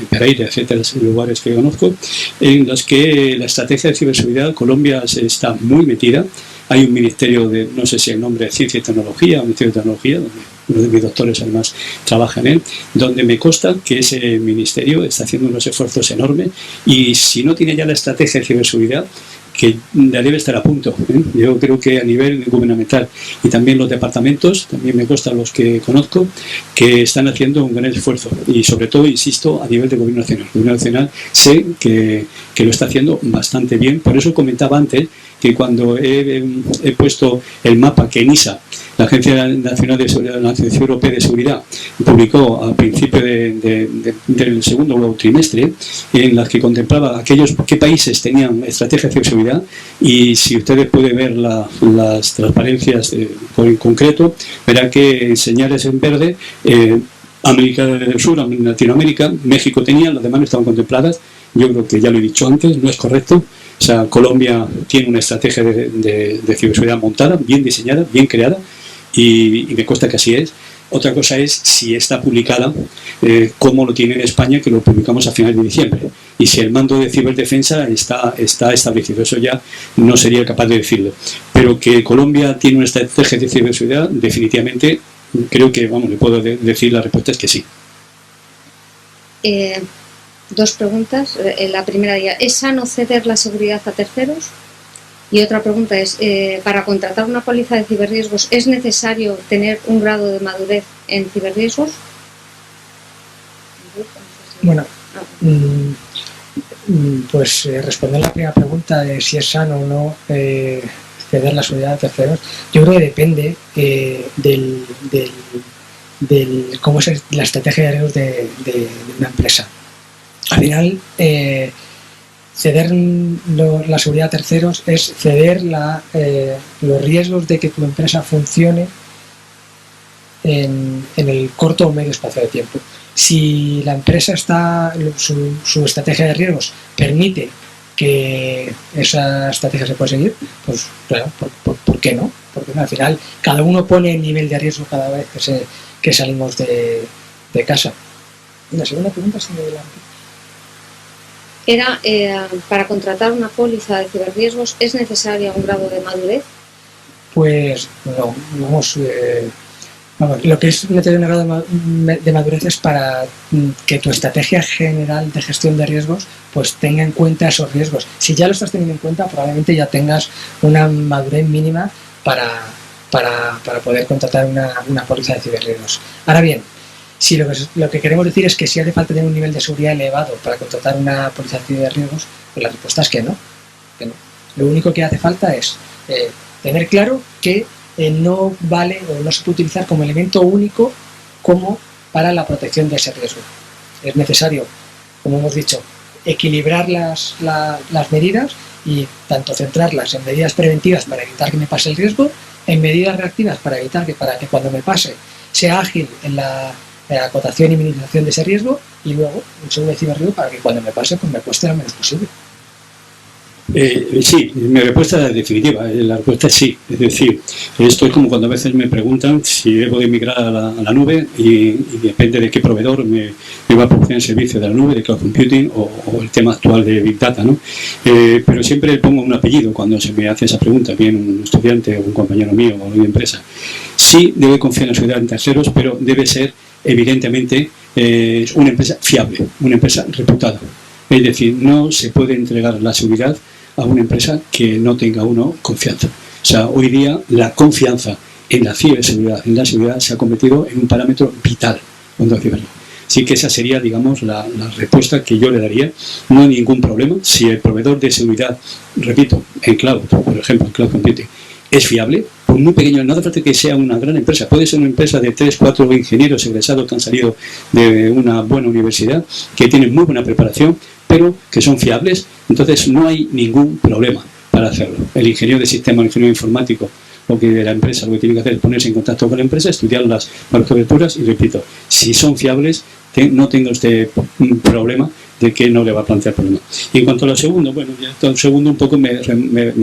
Pereira, etcétera, lugares que conozco, en los que la estrategia de ciberseguridad Colombia está muy metida. Hay un ministerio de, no sé si el nombre es Ciencia y Tecnología, un ministerio de Tecnología, donde uno de mis doctores además trabaja en él, donde me consta que ese ministerio está haciendo unos esfuerzos enormes y si no tiene ya la estrategia de ciberseguridad, que ya debe estar a punto. Yo creo que a nivel gubernamental y también los departamentos, también me consta los que conozco, que están haciendo un gran esfuerzo y sobre todo, insisto, a nivel de gobierno nacional. El gobierno nacional sé que lo está haciendo bastante bien, por eso comentaba antes que cuando he puesto el mapa que ENISA, la Agencia Nacional de Seguridad, la Agencia Europea de Seguridad, publicó al principio del segundo trimestre, en las que contemplaba qué países tenían estrategia de ciberseguridad, y si ustedes pueden ver las transparencias en concreto, verá que en señales en verde, América del Sur, Latinoamérica, México tenía, las demás no estaban contempladas. Yo creo que ya lo he dicho antes, no es correcto. O sea, Colombia tiene una estrategia de ciberseguridad montada, bien diseñada, bien creada, y me consta que así es. Otra cosa es si está publicada, como lo tiene en España, que lo publicamos a finales de diciembre. Y si el mando de ciberdefensa está establecido, eso ya no sería capaz de decirlo. Pero que Colombia tiene una estrategia de ciberseguridad, definitivamente, creo que, vamos, le puedo decir la respuesta es que sí. Dos preguntas. La primera, ¿es sano ceder la seguridad a terceros? Y otra pregunta es, para contratar una póliza de ciberriesgos, ¿es necesario tener un grado de madurez en ciberriesgos? Bueno, pues respondiendo a la primera pregunta de si es sano o no ceder la seguridad a terceros, yo creo que depende del cómo es la estrategia de riesgos de una empresa. Al final, ceder la seguridad a terceros es ceder los riesgos de que tu empresa funcione en el corto o medio espacio de tiempo. Si la empresa su estrategia de riesgos permite que esa estrategia se pueda seguir, pues claro, ¿por qué no? Porque al final cada uno pone el nivel de riesgo cada vez que salimos de casa. Y la segunda pregunta es era, para contratar una póliza de ciberriesgos, ¿es necesario un grado de madurez? Pues no, vamos, lo que es meter un grado de madurez es para que tu estrategia general de gestión de riesgos pues tenga en cuenta esos riesgos. Si ya lo estás teniendo en cuenta, probablemente ya tengas una madurez mínima para poder contratar una póliza de ciberriesgos. Ahora bien, si lo que queremos decir es que si hace falta tener un nivel de seguridad elevado para contratar una póliza de riesgos, pues la respuesta es que no. Lo único que hace falta es tener claro que no vale o no se puede utilizar como elemento único como para la protección de ese riesgo. Es necesario, como hemos dicho, equilibrar las medidas y tanto centrarlas en medidas preventivas para evitar que me pase el riesgo, en medidas reactivas para evitar que cuando me pase sea ágil en la acotación y minimización de ese riesgo, y luego un seguro de ciberriesgo para que cuando me pase pues me cueste lo menos posible. Sí, mi respuesta es definitiva, la respuesta es sí. Es decir, esto es como cuando a veces me preguntan si debo de migrar a la nube y depende de qué proveedor me va a proporcionar el servicio de la nube, de cloud computing o el tema actual de Big Data, ¿no? Pero siempre le pongo un apellido cuando se me hace esa pregunta, bien un estudiante o un compañero mío o una empresa. Sí debe confiar en la seguridad en terceros, pero debe ser evidentemente una empresa fiable, una empresa reputada. Es decir, no se puede entregar la seguridad a una empresa que no tenga uno confianza. O sea, hoy día la confianza en la ciberseguridad, en la seguridad, se ha convertido en un parámetro vital contra el ciberriesgo. Así que esa sería, digamos, la respuesta que yo le daría. No hay ningún problema si el proveedor de seguridad, repito, en cloud, por ejemplo, en cloud computing, es fiable, por muy pequeño, no hace falta que sea una gran empresa, puede ser una empresa de 3, 4 ingenieros egresados que han salido de una buena universidad, que tienen muy buena preparación, pero que son fiables, entonces no hay ningún problema para hacerlo. El ingeniero de sistema, el ingeniero informático, lo que la empresa lo que tiene que hacer es ponerse en contacto con la empresa, estudiar las coberturas y, repito, si son fiables, no tenga usted un problema de que no le va a plantear problema. Y en cuanto a lo segundo, bueno, ya todo el segundo un poco me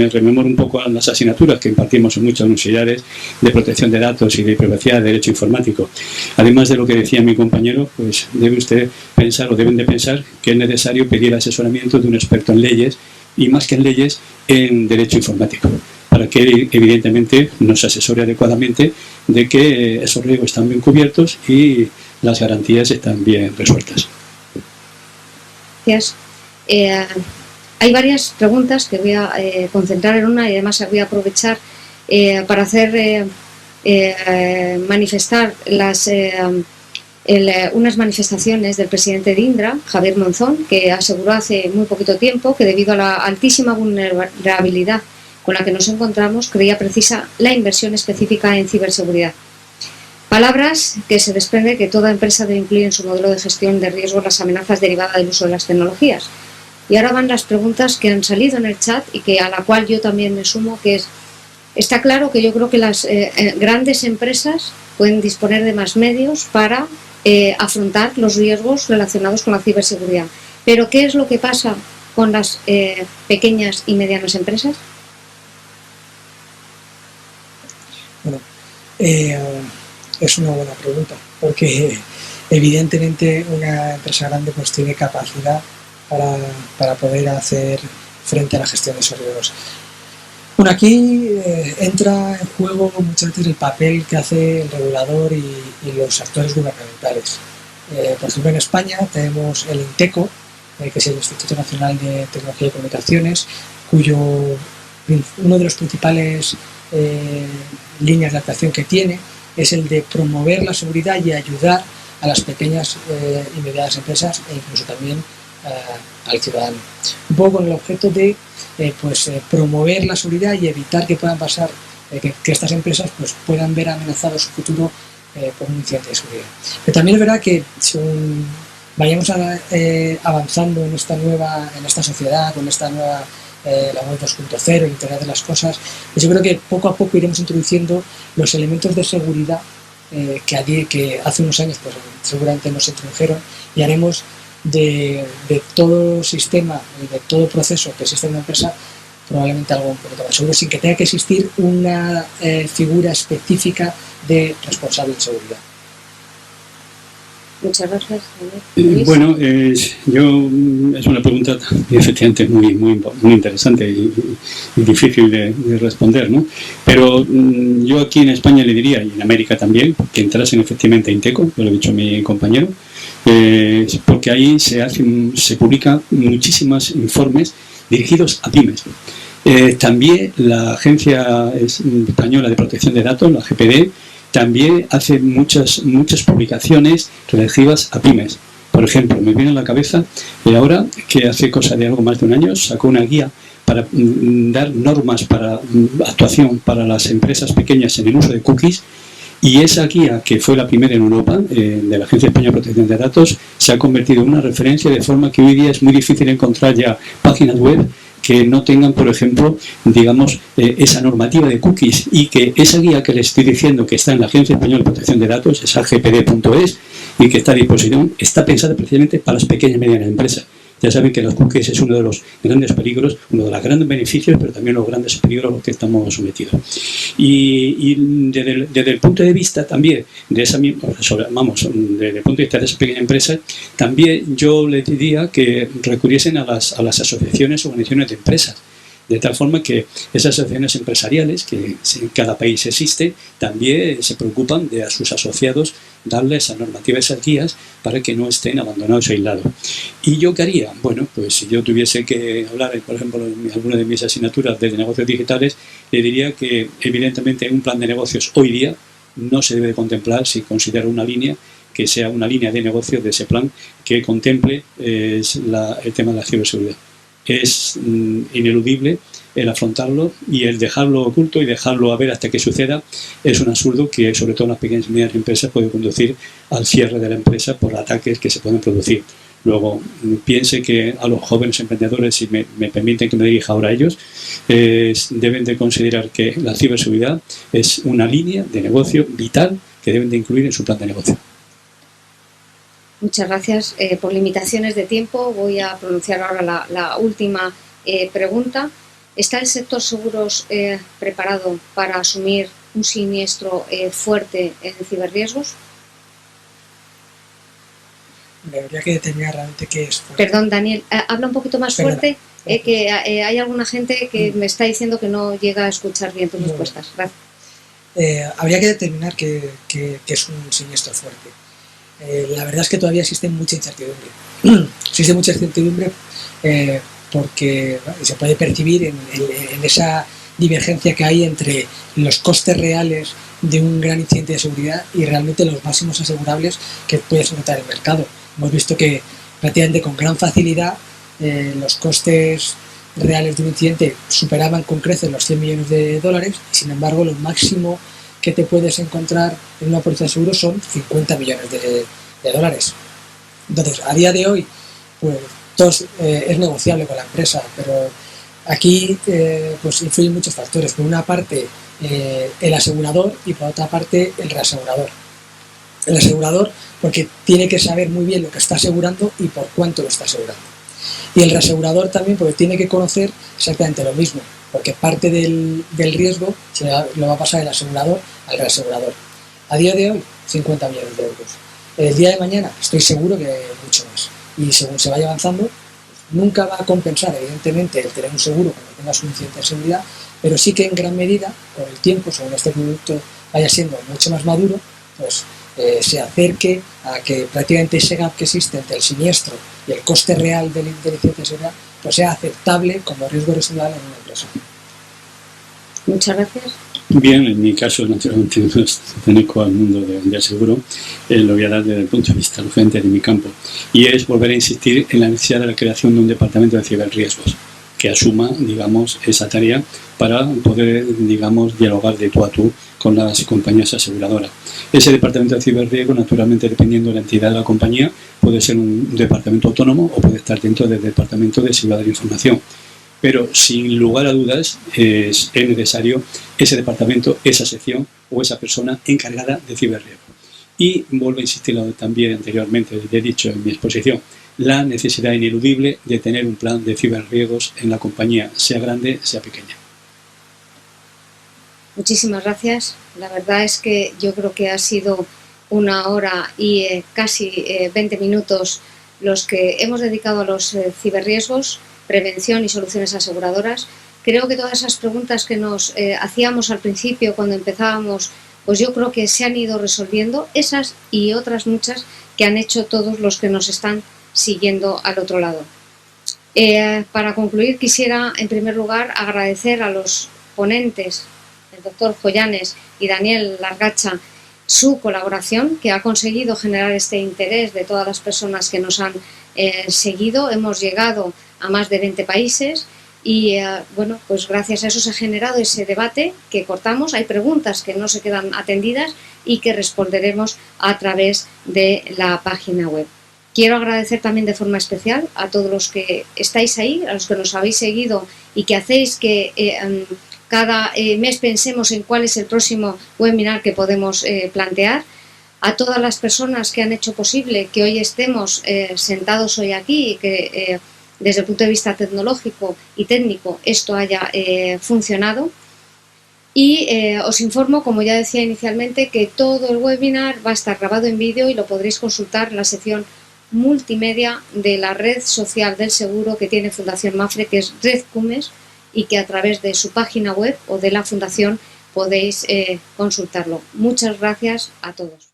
rememoro un poco a las asignaturas que impartimos en muchas universidades de protección de datos y de privacidad, de derecho informático. Además de lo que decía mi compañero, pues debe usted pensar o deben de pensar que es necesario pedir asesoramiento de un experto en leyes y más que en leyes, en derecho informático, para que evidentemente nos asesore adecuadamente de que esos riesgos están bien cubiertos y las garantías están bien resueltas. Gracias. Hay varias preguntas que voy a concentrar en una y además voy a aprovechar para hacer manifestar unas manifestaciones del presidente de Indra, Javier Monzón, que aseguró hace muy poquito tiempo que debido a la altísima vulnerabilidad con la que nos encontramos, creía precisa la inversión específica en ciberseguridad. Palabras que se desprende que toda empresa debe incluir en su modelo de gestión de riesgos las amenazas derivadas del uso de las tecnologías. Y ahora van las preguntas que han salido en el chat y que a la cual yo también me sumo, que es, está claro que yo creo que las grandes empresas pueden disponer de más medios para afrontar los riesgos relacionados con la ciberseguridad. Pero ¿qué es lo que pasa con las pequeñas y medianas empresas? Bueno, es una buena pregunta, porque evidentemente una empresa grande pues tiene capacidad para poder hacer frente a la gestión de esos riesgos. Bueno, aquí entra en juego muchas veces el papel que hace el regulador y los actores gubernamentales. Por ejemplo, en España tenemos el INTECO, que es el Instituto Nacional de Tecnología y Comunicaciones, cuyo uno de los principales líneas de actuación que tiene es el de promover la seguridad y ayudar a las pequeñas y medianas empresas e incluso también al ciudadano. Un poco con el objeto de promover la seguridad y evitar que puedan pasar, que estas empresas pues, puedan ver amenazado su futuro por un incidente de seguridad. Pero también es verdad que según vayamos avanzando en esta sociedad, con esta nueva la web 2.0, Internet de las cosas, pues yo creo que poco a poco iremos introduciendo los elementos de seguridad que hace unos años pues, seguramente nos introdujeron y haremos de todo sistema, de todo proceso que existe en una empresa, probablemente algo un poquito más seguro, sin que tenga que existir una figura específica de responsable de seguridad. Muchas gracias. Bueno, es una pregunta efectivamente muy interesante y difícil de responder, ¿no? Pero yo aquí en España le diría, y en América también, que entrasen efectivamente a INTECO, yo lo he dicho a mi compañero, porque ahí se publican muchísimos informes dirigidos a pymes. También la Agencia Española de Protección de Datos, la GPD, también hace muchas publicaciones relativas a pymes. Por ejemplo, me viene a la cabeza ahora que hace cosa de algo más de un año sacó una guía para dar normas para actuación para las empresas pequeñas en el uso de cookies, y esa guía, que fue la primera en Europa, de la Agencia Española de Protección de Datos, se ha convertido en una referencia, de forma que hoy día es muy difícil encontrar ya páginas web que no tengan, por ejemplo, digamos, esa normativa de cookies, y que esa guía que les estoy diciendo que está en la Agencia Española de Protección de Datos, esa gpd.es, y que está a disposición, está pensada precisamente para las pequeñas y medianas empresas. Ya saben que los cookies es uno de los grandes peligros, uno de los grandes beneficios, pero también los grandes peligros a los que estamos sometidos. Y desde el punto de vista también de esa misma, desde el punto de vista de esas pequeñas empresas, también yo les diría que recurriesen a las asociaciones o organizaciones de empresas, de tal forma que esas asociaciones empresariales, que en cada país existen, también se preocupan de a sus asociados darles esas normativas, esas guías, para que no estén abandonados o aislados. ¿Y yo qué haría? Bueno, pues si yo tuviese que hablar, por ejemplo, en alguna de mis asignaturas de negocios digitales, le diría que evidentemente un plan de negocios hoy día no se debe contemplar si considera una línea que sea una línea de negocios de ese plan que contemple el tema de la ciberseguridad. es ineludible el afrontarlo, y el dejarlo oculto y dejarlo a ver hasta que suceda es un absurdo que, sobre todo en las pequeñas y medianas empresas, puede conducir al cierre de la empresa por ataques que se pueden producir. Luego, piense que a los jóvenes emprendedores, si me permiten que me dirija ahora a ellos, deben de considerar que la ciberseguridad es una línea de negocio vital que deben de incluir en su plan de negocio. Muchas gracias. Por limitaciones de tiempo voy a pronunciar ahora la última pregunta. ¿Está el sector seguros preparado para asumir un siniestro fuerte en ciberriesgos? Habría que determinar realmente qué es fuerte. Perdón, Daniel, habla un poquito más fuerte, que hay alguna gente que me está diciendo que no llega a escuchar bien tus respuestas. Gracias. Habría que determinar qué es un siniestro fuerte. La verdad es que todavía existe mucha incertidumbre. Existe mucha incertidumbre porque se puede percibir en esa divergencia que hay entre los costes reales de un gran incidente de seguridad y realmente los máximos asegurables que puede soportar el mercado. Hemos visto que prácticamente con gran facilidad los costes reales de un incidente superaban con creces los 100 millones de dólares, y sin embargo lo máximo que te puedes encontrar en una póliza de seguro son 50 millones de dólares. Entonces, a día de hoy, pues es negociable con la empresa, pero aquí pues influyen muchos factores. Por una parte, el asegurador, y por otra parte, el reasegurador. El asegurador, porque tiene que saber muy bien lo que está asegurando y por cuánto lo está asegurando. Y el reasegurador también, porque tiene que conocer exactamente lo mismo, porque parte del riesgo lo va a pasar el asegurador al reasegurador. A día de hoy, 50 millones de euros. El día de mañana, estoy seguro que mucho más. Y según se vaya avanzando, nunca va a compensar, evidentemente, el tener un seguro cuando tengas un incidente de seguridad, pero sí que en gran medida, con el tiempo, según este producto vaya siendo mucho más maduro, pues se acerque a que prácticamente ese gap que existe entre el siniestro y el coste real del incidente de seguridad pues sea aceptable como riesgo residual en una empresa. Muchas gracias. Bien, en mi caso, naturalmente, no pertenezco al mundo del seguro, lo voy a dar desde el punto de vista urgente de mi campo, y es volver a insistir en la necesidad de la creación de un departamento de ciberriesgos que asuma, digamos, esa tarea para poder, digamos, dialogar de tú a tú con las compañías aseguradoras. Ese departamento de ciberriesgos, naturalmente, dependiendo de la entidad de la compañía, puede ser un departamento autónomo o puede estar dentro del departamento de seguridad de la información. Pero sin lugar a dudas es necesario ese departamento, esa sección o esa persona encargada de ciberriesgos. Y vuelvo a insistir también anteriormente, he dicho en mi exposición, la necesidad ineludible de tener un plan de ciberriesgos en la compañía, sea grande, sea pequeña. Muchísimas gracias. La verdad es que yo creo que ha sido 1 hora y casi 20 minutos los que hemos dedicado a los ciberriesgos, prevención y soluciones aseguradoras. Creo que todas esas preguntas que nos hacíamos al principio cuando empezábamos, pues yo creo que se han ido resolviendo, esas y otras muchas que han hecho todos los que nos están siguiendo al otro lado. Para concluir, quisiera en primer lugar agradecer a los ponentes, el doctor Joyanes y Daniel Largacha, su colaboración, que ha conseguido generar este interés de todas las personas que nos han seguido. Hemos llegado a más de 20 países y bueno, pues gracias a eso se ha generado ese debate que cortamos. Hay preguntas que no se quedan atendidas y que responderemos a través de la página web. Quiero agradecer también de forma especial a todos los que estáis ahí, a los que nos habéis seguido y que hacéis que cada mes pensemos en cuál es el próximo webinar que podemos plantear. A todas las personas que han hecho posible que hoy estemos sentados hoy aquí y que desde el punto de vista tecnológico y técnico esto haya funcionado. Y os informo, como ya decía inicialmente, que todo el webinar va a estar grabado en vídeo y lo podréis consultar en la sección multimedia de la red social del seguro que tiene Fundación Mapfre, que es Red Cumes, y que a través de su página web o de la fundación podéis consultarlo. Muchas gracias a todos.